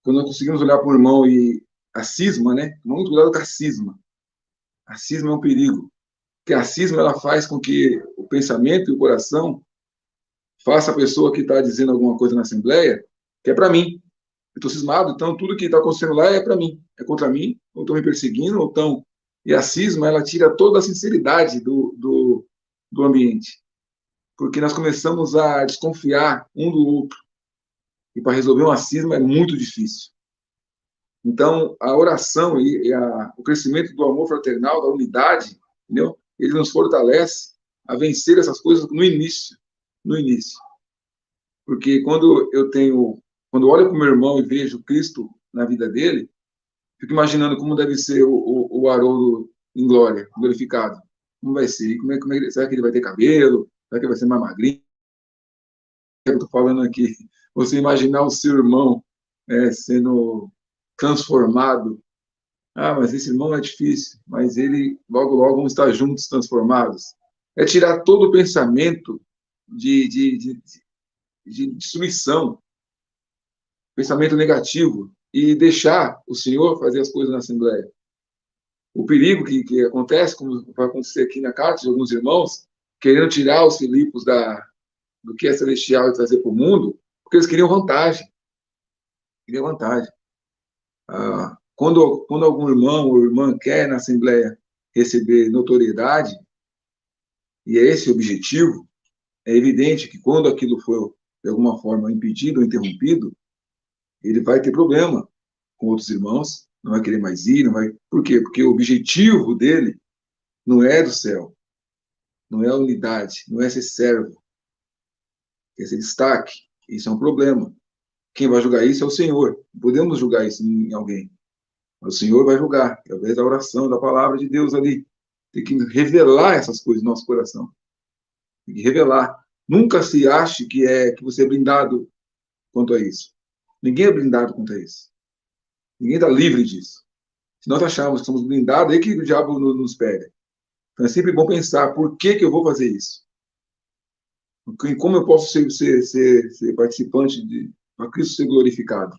quando nós conseguimos olhar para o irmão e a cisma, né? Vamos cuidar com a cisma. A cisma é um perigo, porque a cisma ela faz com que o pensamento e o coração faça a pessoa que está dizendo alguma coisa na assembleia, que é para mim. Eu estou cismado, então tudo que está acontecendo lá é para mim, é contra mim, ou estão me perseguindo, ou estão... E a cisma, ela tira toda a sinceridade do ambiente, porque nós começamos a desconfiar um do outro, e para resolver uma cisma é muito difícil. Então, a oração e o crescimento do amor fraternal, da unidade, entendeu? Ele nos fortalece a vencer essas coisas no início. Porque quando eu olho para o meu irmão e vejo Cristo na vida dele, fico imaginando como deve ser o Haroldo em glória, glorificado. Como vai ser? Será que ele vai ter cabelo? Será que ele vai ser mais magrinho? Eu estou falando aqui. Você imaginar o seu irmão sendo transformado. Ah, mas esse irmão é difícil. Mas ele, logo vão estar juntos, transformados. É tirar todo o pensamento de destruição, pensamento negativo, e deixar o Senhor fazer as coisas na Assembleia. O perigo que acontece, como vai acontecer aqui na carta de alguns irmãos, querendo tirar os Filipos do que é celestial e trazer para o mundo, porque eles queriam vantagem. Quando algum irmão ou irmã quer na Assembleia receber notoriedade, e é esse o objetivo, é evidente que quando aquilo for, de alguma forma, impedido ou interrompido, ele vai ter problema com outros irmãos, não vai querer mais ir, não vai... Por quê? Porque o objetivo dele não é do céu, não é a unidade, não é ser servo, é ser destaque. Isso é um problema. Quem vai julgar isso é o Senhor. Não podemos julgar isso em alguém. Mas o Senhor vai julgar, através da oração, da palavra de Deus ali. Tem que revelar essas coisas no nosso coração. Tem que revelar. Nunca se ache que você é blindado quanto a isso. Ninguém é blindado quanto a isso. Ninguém está livre disso. Se nós acharmos que somos blindados, é aí que o diabo nos pega. Então é sempre bom pensar, por que eu vou fazer isso? Como eu posso ser participante para Cristo ser glorificado?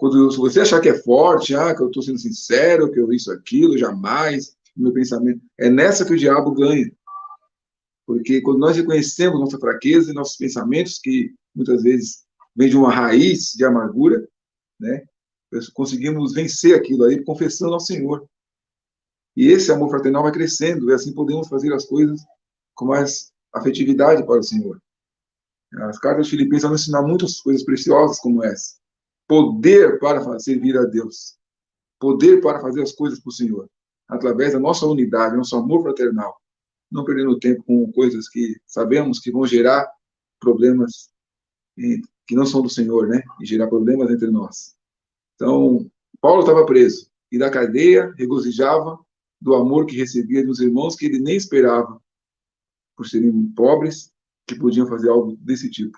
Se você achar que é forte, que eu estou sendo sincero, que eu isso, aquilo, jamais, meu pensamento, é nessa que o diabo ganha. Porque quando nós reconhecemos nossa fraqueza e nossos pensamentos, que muitas vezes vem de uma raiz de amargura, né? Conseguimos vencer aquilo aí confessando ao Senhor. E esse amor fraternal vai crescendo, e assim podemos fazer as coisas com mais afetividade para o Senhor. As cartas de Filipenses vão ensinar muitas coisas preciosas como essa. Poder para servir a Deus. Poder para fazer as coisas para o Senhor. Através da nossa unidade, nosso amor fraternal. Não perdendo tempo com coisas que sabemos que vão gerar problemas que não são do Senhor, né? E gerar problemas entre nós. Então, Paulo estava preso. e da cadeia, regozijava do amor que recebia dos irmãos que ele nem esperava, por serem pobres, que podiam fazer algo desse tipo.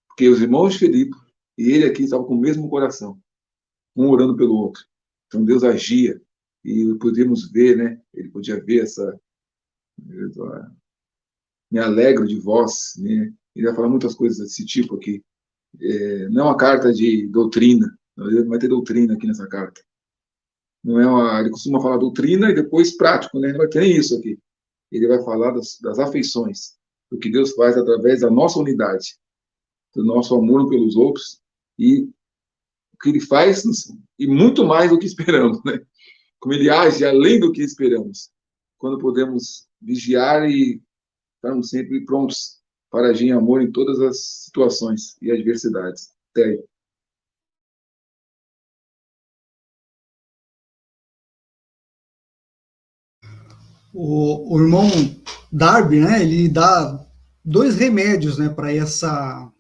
Porque os irmãos de Filipe e ele aqui estavam com o mesmo coração, um orando pelo outro. Então Deus agia e podemos ver, né? Ele podia ver essa... Me alegro de vós, né? Ele vai falar muitas coisas desse tipo aqui. Não é uma carta de doutrina, não vai ter doutrina aqui nessa carta. Não é uma, ele costuma falar doutrina e depois prático, né? Não vai ter nem isso aqui. Ele vai falar das afeições, do que Deus faz através da nossa unidade, do nosso amor pelos outros e o que ele faz e muito mais do que esperamos, né? Como ele age além do que esperamos, quando podemos vigiar e estarmos sempre prontos para agir em amor em todas as situações e adversidades. Até aí.
O irmão Darby, né, ele dá 2 remédios, né, para esta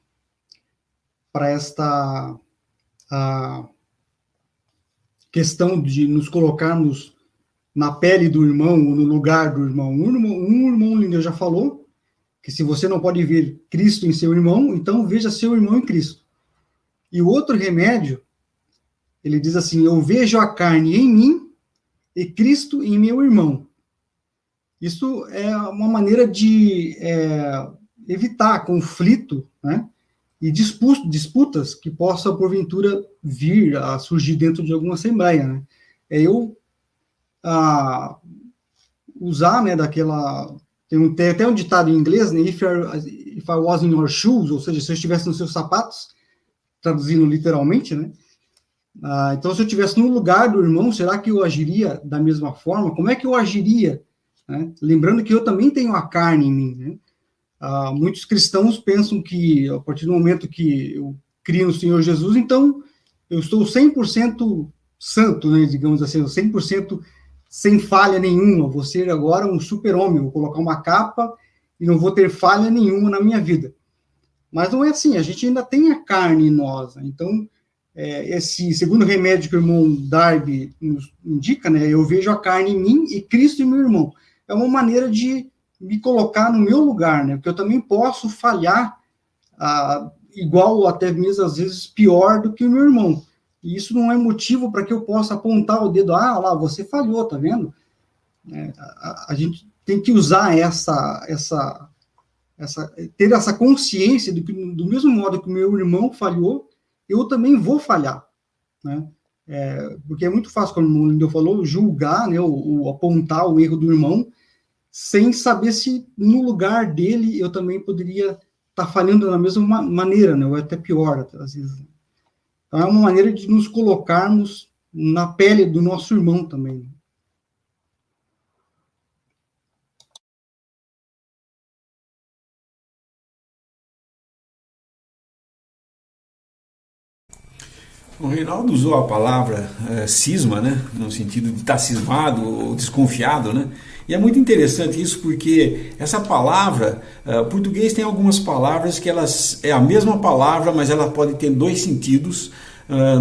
questão de nos colocarmos na pele do irmão, ou no lugar do irmão. Um irmão lindo já falou que se você não pode ver Cristo em seu irmão, então veja seu irmão em Cristo. E o outro remédio, ele diz assim: eu vejo a carne em mim e Cristo em meu irmão. Isso é uma maneira de evitar conflito, né, e disputas que possam, porventura, vir a surgir dentro de alguma assembleia. Né? É eu usar, né, daquela... Tem até um ditado em inglês, né, if I was in your shoes, ou seja, se eu estivesse nos seus sapatos, traduzindo literalmente, né? Então, se eu estivesse no lugar do irmão, será que eu agiria da mesma forma? Como é que eu agiria? Né? Lembrando que eu também tenho a carne em mim. Né? Muitos cristãos pensam que, a partir do momento que eu crio no Senhor Jesus, então eu estou 100% santo, né, digamos assim, 100% sem falha nenhuma, vou ser agora um super-homem, vou colocar uma capa e não vou ter falha nenhuma na minha vida. Mas não é assim, a gente ainda tem a carne em nós. Né? Então, esse segundo remédio que o irmão Darby nos indica, né, eu vejo a carne em mim e Cristo em meu irmão. É uma maneira de me colocar no meu lugar, né? Porque eu também posso falhar igual ou até mesmo, às vezes, pior do que o meu irmão. E isso não é motivo para que eu possa apontar o dedo, lá, você falhou, tá vendo? A gente tem que usar ter essa consciência de que, do mesmo modo que o meu irmão falhou, eu também vou falhar, né? Porque é muito fácil, como o Lindeu falou, julgar, né, ou apontar o erro do irmão, sem saber se no lugar dele eu também poderia estar falhando da mesma maneira, né, ou até pior, às vezes. Então é uma maneira de nos colocarmos na pele do nosso irmão também.
O Reinaldo usou a palavra cisma, né, no sentido de estar cismado ou desconfiado, né? E é muito interessante isso porque essa palavra, o português tem algumas palavras que elas é a mesma palavra, mas ela pode ter 2 sentidos.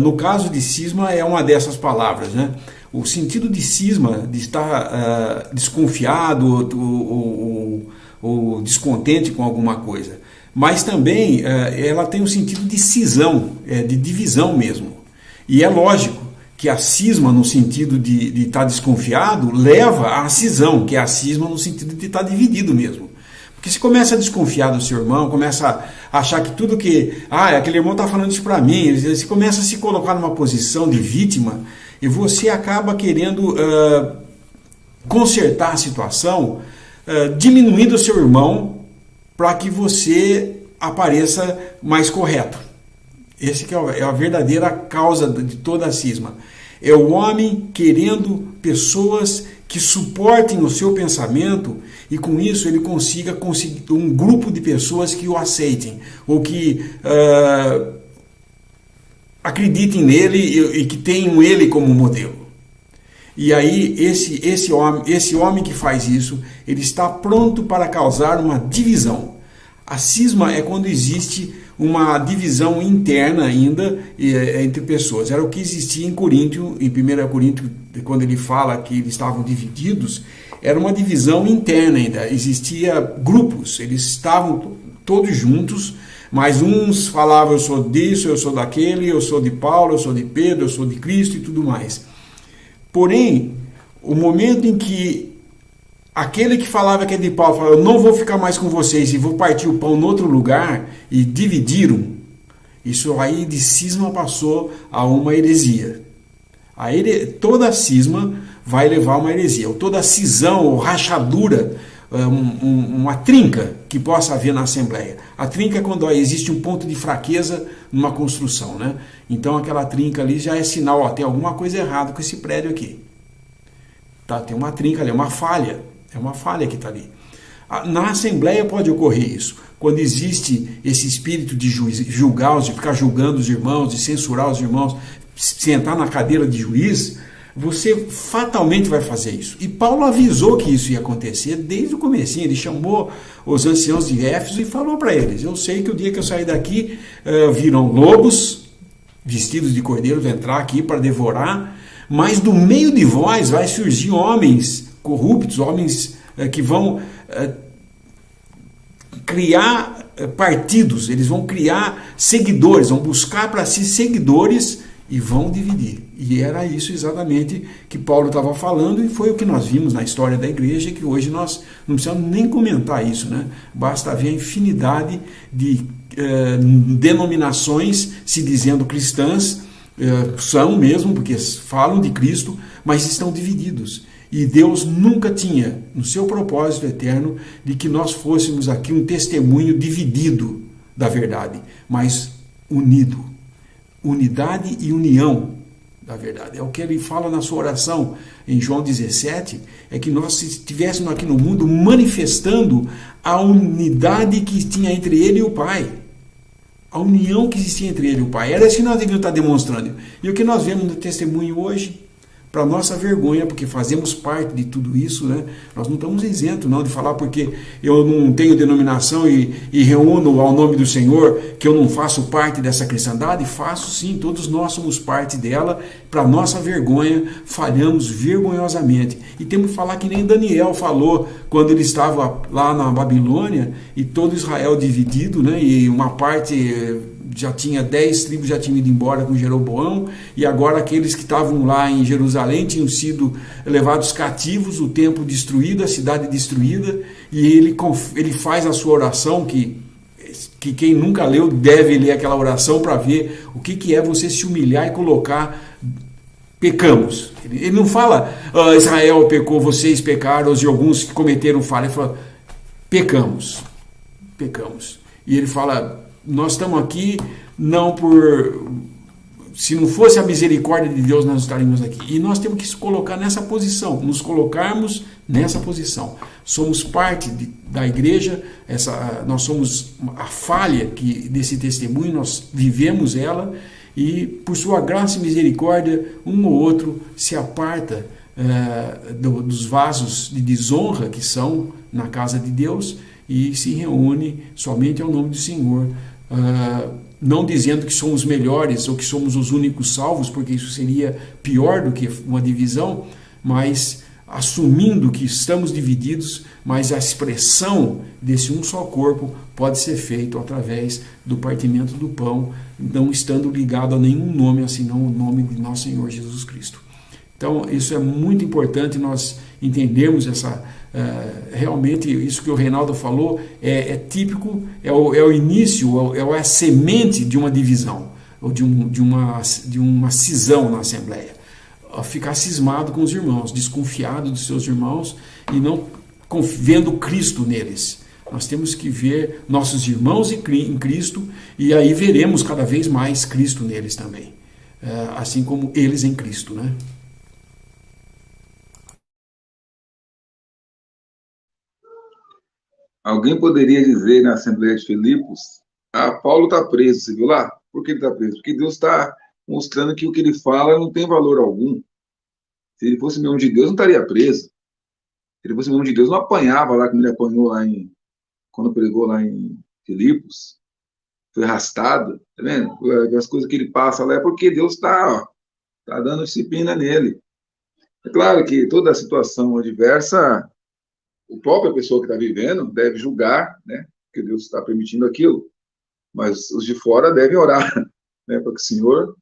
No caso de cisma é uma dessas palavras, né? O sentido de cisma, de estar desconfiado ou descontente com alguma coisa. Mas também ela tem um sentido de cisão, de divisão mesmo. E é lógico que a cisma, no sentido de estar desconfiado, leva à cisão, que é a cisma no sentido de estar dividido mesmo. Porque se começa a desconfiar do seu irmão, começa a achar que tudo que... aquele irmão está falando isso para mim, você começa a se colocar numa posição de vítima e você acaba querendo consertar a situação, diminuindo o seu irmão para que você apareça mais correto. Esse que é a verdadeira causa de toda a cisma. É o homem querendo pessoas que suportem o seu pensamento e com isso ele consiga conseguir um grupo de pessoas que o aceitem ou que acreditem nele e que tenham ele como modelo. E aí esse homem que faz isso, ele está pronto para causar uma divisão. A cisma é quando existe uma divisão interna ainda entre pessoas. Era o que existia em Coríntio, em 1 Coríntios, quando ele fala que eles estavam divididos, era uma divisão interna ainda. Existia grupos, eles estavam todos juntos, mas uns falavam: eu sou disso, eu sou daquele, eu sou de Paulo, eu sou de Pedro, eu sou de Cristo e tudo mais. Porém, o momento em que aquele que falava que é de Paulo falou: eu não vou ficar mais com vocês e vou partir o pão em outro lugar, e dividiram, isso aí de cisma passou a uma heresia. Toda cisma vai levar a uma heresia, ou toda cisão ou rachadura, uma trinca que possa haver na Assembleia. A trinca é quando existe um ponto de fraqueza numa construção, né? Então aquela trinca ali já é sinal: ó, tem alguma coisa errada com esse prédio aqui. Tá, tem uma trinca ali, é uma falha que está ali. Na Assembleia pode ocorrer isso, quando existe esse espírito de julgar, de ficar julgando os irmãos, de censurar os irmãos, sentar na cadeira de juiz, você fatalmente vai fazer isso. E Paulo avisou que isso ia acontecer desde o comecinho. Ele chamou os anciãos de Éfeso e falou para eles: eu sei que o dia que eu sair daqui, virão lobos vestidos de cordeiro entrar aqui para devorar, mas do meio de vós vai surgir homens corruptos, homens que vão criar partidos, eles vão criar seguidores, vão buscar para si seguidores e vão dividir. E era isso exatamente que Paulo estava falando, e foi o que nós vimos na história da igreja, que hoje nós não precisamos nem comentar isso, né? Basta ver a infinidade de denominações se dizendo cristãs, são mesmo, porque falam de Cristo, mas estão divididos. E Deus nunca tinha, no seu propósito eterno, de que nós fôssemos aqui um testemunho dividido da verdade, mas unido. Unidade e união da verdade. É o que ele fala na sua oração em João 17, é que nós estivéssemos aqui no mundo manifestando a unidade que tinha entre ele e o Pai. A união que existia entre ele e o Pai. Era isso que nós devíamos estar demonstrando. E o que nós vemos no testemunho hoje, para nossa vergonha, porque fazemos parte de tudo isso, né? Nós não estamos isentos não de falar porque eu não tenho denominação e reúno ao nome do Senhor, que eu não faço parte dessa cristandade. Faço sim, todos nós somos parte dela. Para nossa vergonha, falhamos vergonhosamente. E temos que falar que nem Daniel falou quando ele estava lá na Babilônia e todo Israel dividido, né? E uma parte já tinha 10 tribos, já tinham ido embora com Jeroboão, e agora aqueles que estavam lá em Jerusalém tinham sido levados cativos, o templo destruído, a cidade destruída, e ele faz a sua oração, que quem nunca leu deve ler aquela oração para ver o que é você se humilhar e colocar: pecamos. Ele não fala: Israel pecou, vocês pecaram, e alguns que cometeram falha. Ele fala: pecamos. E ele fala: nós estamos aqui não por... Se não fosse a misericórdia de Deus, nós estaríamos aqui. E nós temos que se colocar nessa posição, nos colocarmos nessa posição. Somos parte da igreja, nós somos a falha desse testemunho, nós vivemos ela, e por sua graça e misericórdia, um ou outro se aparta dos vasos de desonra que são na casa de Deus e se reúne somente ao nome do Senhor. Não dizendo que somos melhores ou que somos os únicos salvos, porque isso seria pior do que uma divisão, mas assumindo que estamos divididos, mas a expressão desse um só corpo pode ser feito através do partimento do pão, não estando ligado a nenhum nome, senão o nome de nosso Senhor Jesus Cristo. Então, isso é muito importante nós entendermos realmente isso que o Reinaldo falou é típico, é o início, é a semente de uma divisão, ou de uma cisão na Assembleia. Ficar cismado com os irmãos, desconfiado dos seus irmãos e não vendo Cristo neles. Nós temos que ver nossos irmãos em Cristo, e aí veremos cada vez mais Cristo neles também, assim como eles em Cristo, né?
Alguém poderia dizer na Assembleia de Filipos: Paulo está preso, você viu lá? Por que ele está preso? Porque Deus está mostrando que o que ele fala não tem valor algum. Se ele fosse mesmo de Deus, não estaria preso. Se ele fosse mesmo de Deus, não apanhava lá como ele apanhou quando pregou lá em Filipos. foi arrastado, tá vendo? As coisas que ele passa lá é porque Deus está dando disciplina nele. É claro que toda a situação adversa, a própria pessoa que está vivendo deve julgar, né? Que Deus está permitindo aquilo. Mas os de fora devem orar, né? Para que o Senhor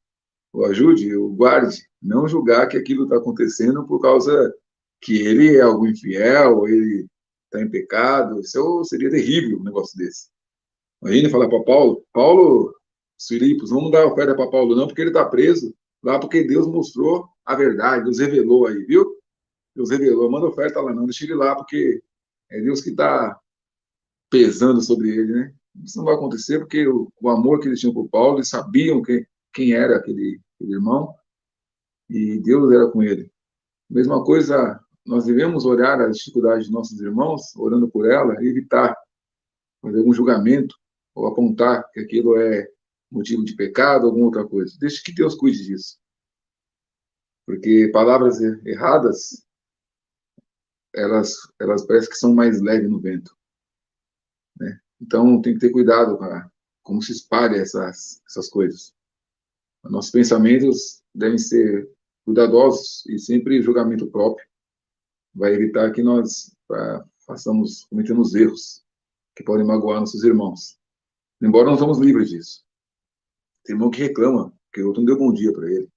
o ajude, o guarde, não julgar que aquilo está acontecendo por causa que ele é algum infiel, ele está em pecado. Isso seria terrível, um negócio desse. Imagina falar para Paulo, os Filipos, não vamos dar oferta para Paulo não, porque ele está preso lá, porque Deus mostrou a verdade, Deus revelou aí, viu? Deus revelou, manda oferta lá não, deixa ele lá, porque é Deus que está pesando sobre ele, né? Isso não vai acontecer, porque o amor que eles tinham por Paulo, eles sabiam quem era aquele irmão, e Deus era com ele. Mesma coisa, nós devemos olhar as dificuldades de nossos irmãos, orando por ela, e evitar fazer algum julgamento, ou apontar que aquilo é motivo de pecado, alguma outra coisa. Deixe que Deus cuide disso. Porque palavras erradas, elas parecem que são mais leves no vento, né? Então, tem que ter cuidado com como se espalha essas coisas. Nossos pensamentos devem ser cuidadosos e sempre julgamento próprio. Vai evitar que nós cometemos erros que podem magoar nossos irmãos. Embora não somos livres disso. Tem irmão que reclama que o outro não deu bom dia para ele.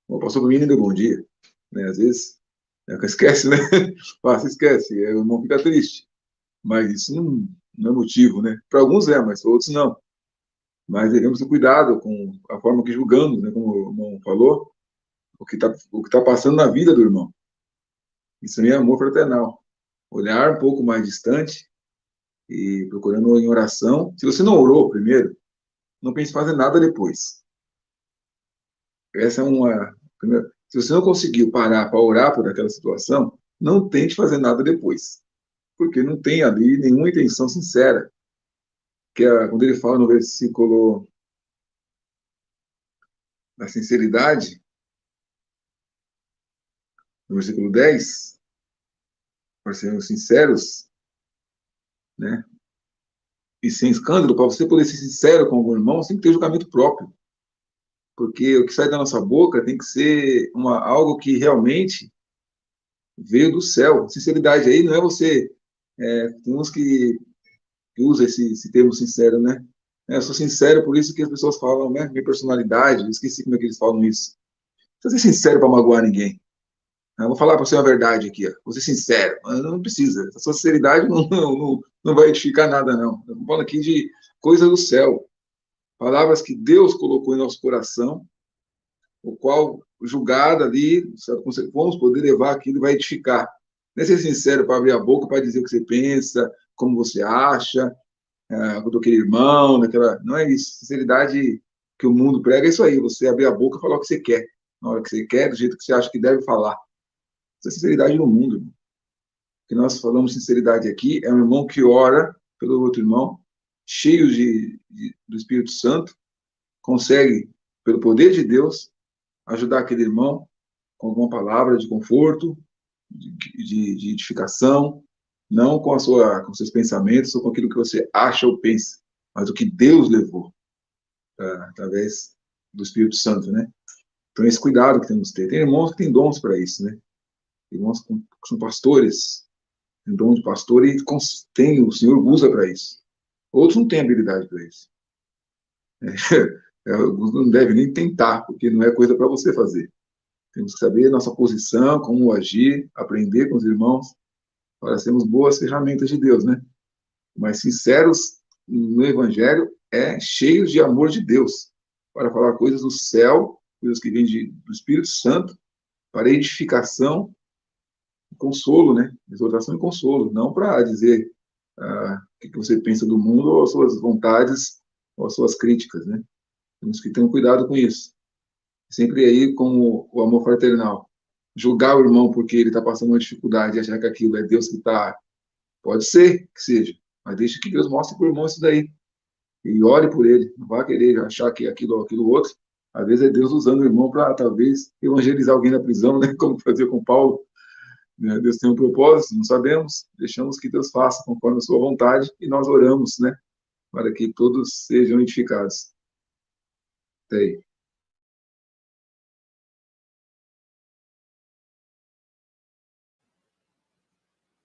O pastor para mim não deu bom dia. Né? Às vezes, esquece, né? Você esquece, o irmão fica triste. Mas isso não é motivo, né? Para alguns é, mas para outros não. Mas devemos ter cuidado com a forma que julgamos, né? Como o irmão falou, o que tá passando na vida do irmão. Isso aí é amor fraternal. Olhar um pouco mais distante e procurando em oração. Se você não orou primeiro, não pense em fazer nada depois. Essa é uma primeira. Se você não conseguiu parar para orar por aquela situação, não tente fazer nada depois, porque não tem ali nenhuma intenção sincera. Quando ele fala no versículo da sinceridade, no versículo 10, para sermos sinceros, né? E sem escândalo, para você poder ser sincero com algum irmão, você tem que ter julgamento próprio. Porque o que sai da nossa boca tem que ser algo que realmente veio do céu. Sinceridade aí não é você... tem uns que usam esse termo sincero, né? Eu sou sincero, por isso que as pessoas falam, né? Minha personalidade, eu esqueci como é que eles falam isso. Não precisa ser sincero para magoar ninguém. Eu vou falar para você a verdade aqui, ó. Vou ser sincero, mas não precisa. A sua sinceridade não vai edificar nada, não. Eu estou falando aqui de coisa do céu. Palavras que Deus colocou em nosso coração, o qual, julgado ali, vamos poder levar aquilo e vai edificar. Não é ser sincero para abrir a boca, para dizer o que você pensa, como você acha, do aquele irmão, não é isso. Sinceridade que o mundo prega é isso aí, você abrir a boca e falar o que você quer, na hora que você quer, do jeito que você acha que deve falar. Isso é sinceridade no mundo, irmão. O que nós falamos sinceridade aqui é um irmão que ora pelo outro irmão, cheio do Espírito Santo, consegue, pelo poder de Deus, ajudar aquele irmão com alguma palavra de conforto, de edificação, não com seus pensamentos ou com aquilo que você acha ou pensa, mas o que Deus levou através do Espírito Santo, né? Então, esse cuidado que temos que ter. Tem irmãos que têm dons para isso, né? Irmãos que são pastores, têm dom de pastor e o Senhor usa para isso. Outros não têm habilidade para isso. Não deve nem tentar, porque não é coisa para você fazer. Temos que saber nossa posição, como agir, aprender com os irmãos, para sermos boas ferramentas de Deus, né? Mas sinceros no Evangelho, cheios de amor de Deus, para falar coisas do céu, coisas que vêm do Espírito Santo, para edificação e consolo, né? Exortação e consolo, não para dizer o que você pensa do mundo, ou as suas vontades, ou as suas críticas, né? Temos que ter um cuidado com isso. Sempre aí com o amor fraternal. Julgar o irmão porque ele está passando uma dificuldade e achar que aquilo é Deus que está... Pode ser que seja, mas deixe que Deus mostre para o irmão isso daí. E ore por ele. Não vai querer achar que aquilo outro. Às vezes é Deus usando o irmão para, talvez, evangelizar alguém na prisão, né? Como fazia com Paulo. Deus tem um propósito, não sabemos. Deixamos que Deus faça conforme a sua vontade e nós oramos, né? para que todos sejam edificados. Até aí.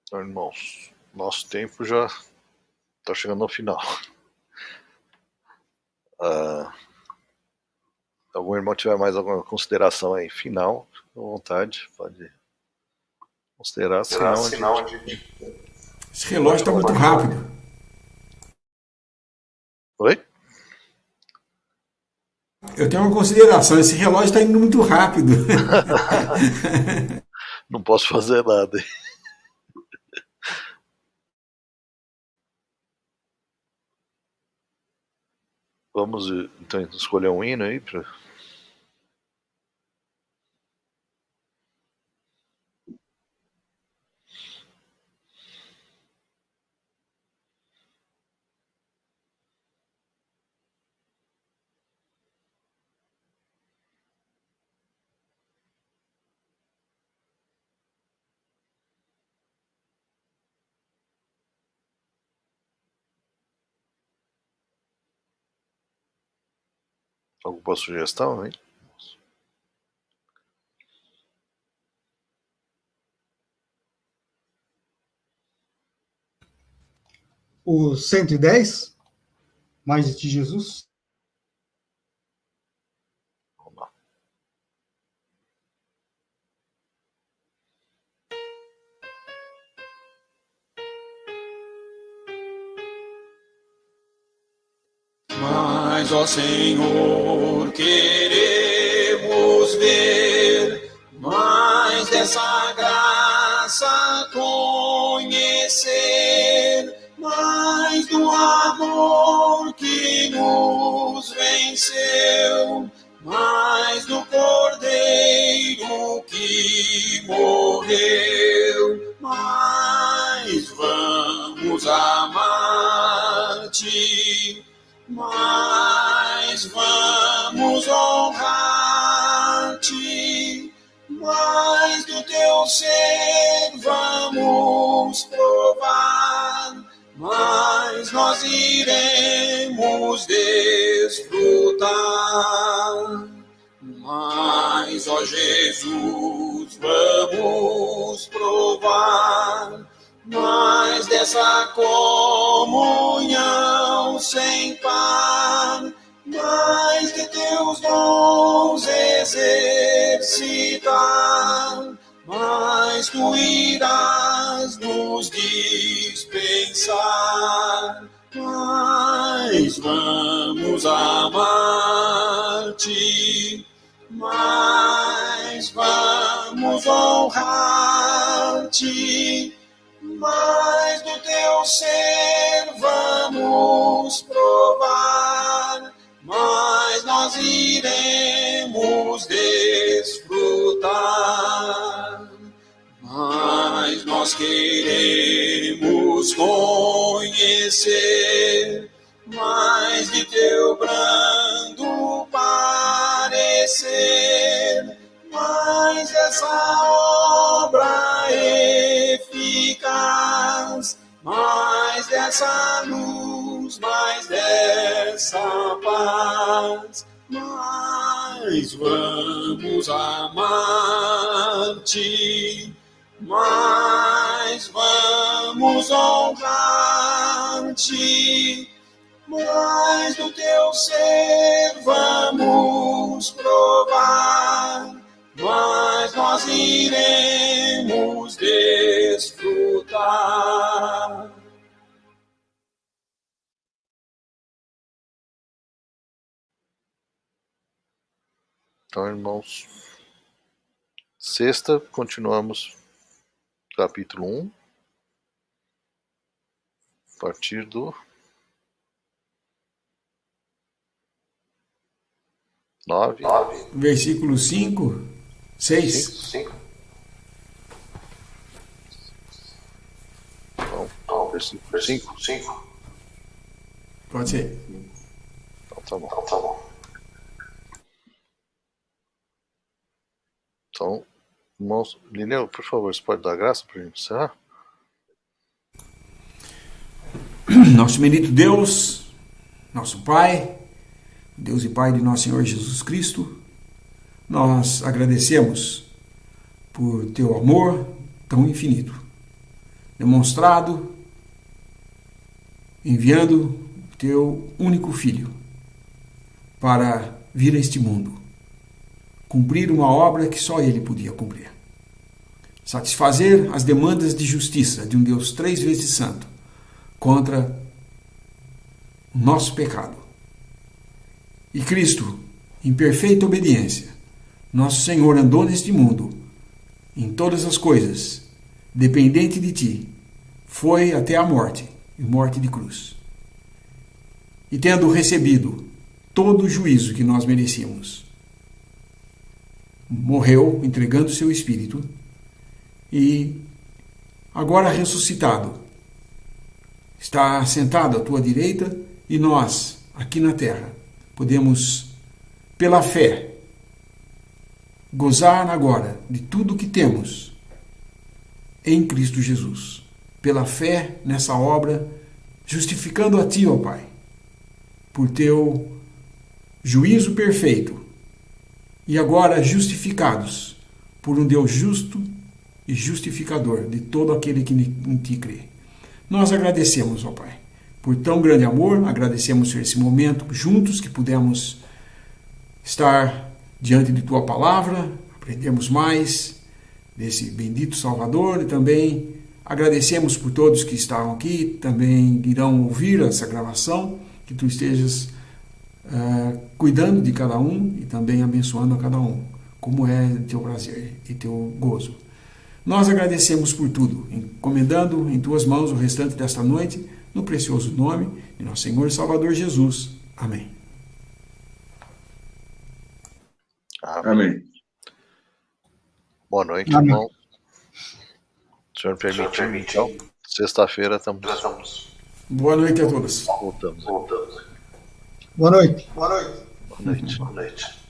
Então, irmãos, nosso tempo já está chegando ao final. Algum irmão tiver mais alguma consideração aí final, fica à vontade, pode considerar, senão a gente...
Esse relógio está muito rápido.
Oi?
Eu tenho uma consideração, esse relógio está indo muito rápido.
Não posso fazer nada. Vamos então escolher um hino aí para... Alguma sugestão, hein?
O 110, Mais de Ti, Jesus.
Vamos lá.
Mas, ó Senhor, queremos ver mais dessa graça conhecer, mais do amor que nos venceu, mais do Cordeiro que morreu, mais vamos amar-te, mais vamos honrar-te, mais do teu ser vamos provar, mais nós iremos desfrutar. Mas, ó Jesus, vamos provar mais dessa comunhão sem par, mais de teus dons exercitar, mais tu irás nos dispensar, mais vamos amar-te, mais vamos honrar-te, mais do teu ser vamos provar, mais nós iremos desfrutar, mais nós queremos conhecer, mais de teu brando parecer, mais essa obra eficaz, mais dessa luz, mais dessa paz, mais vamos amar-te, mais vamos honrar-te, mais do teu ser vamos provar, mas nós iremos desfrutar.
Então, irmãos, sexta, continuamos capítulo 1, a partir do 9.
Versículo 5, 6.
Então, versículo 5.
Pode ser.
Então, tá bom. Então, irmãos, Lineu, por favor, você pode dar graça para a gente encerrar?
Nosso bendito Deus, nosso Pai, Deus e Pai de nosso Senhor Jesus Cristo, nós agradecemos por teu amor tão infinito, demonstrado enviando teu único Filho para vir a este mundo, cumprir uma obra que só Ele podia cumprir. Satisfazer as demandas de justiça de um Deus 3 vezes santo contra o nosso pecado. E Cristo, em perfeita obediência, nosso Senhor andou neste mundo, em todas as coisas, dependente de Ti, foi até a morte, e morte de cruz. E tendo recebido todo o juízo que nós merecíamos, morreu entregando seu Espírito e agora ressuscitado, está sentado à tua direita e nós, aqui na terra, podemos, pela fé, gozar agora de tudo o que temos em Cristo Jesus. Pela fé nessa obra, justificando a Ti, ó Pai, por Teu juízo perfeito, e agora justificados por um Deus justo e justificador de todo aquele que em Ti crê. Nós agradecemos, ó Pai, por tão grande amor, agradecemos por esse momento juntos que pudemos estar diante de Tua palavra, aprendermos mais desse bendito Salvador e também agradecemos por todos que estavam aqui, também irão ouvir essa gravação, que Tu estejas cuidando de cada um e também abençoando a cada um, como é Teu prazer e Teu gozo. Nós agradecemos por tudo, encomendando em Tuas mãos o restante desta noite, no precioso nome de nosso Senhor e Salvador Jesus. Amém.
Amém.
Boa noite,
Amém.
irmão. O senhor permitiu, então, sexta-feira estamos.
Boa noite a todos.
Voltamos.
Boa noite.
Boa noite.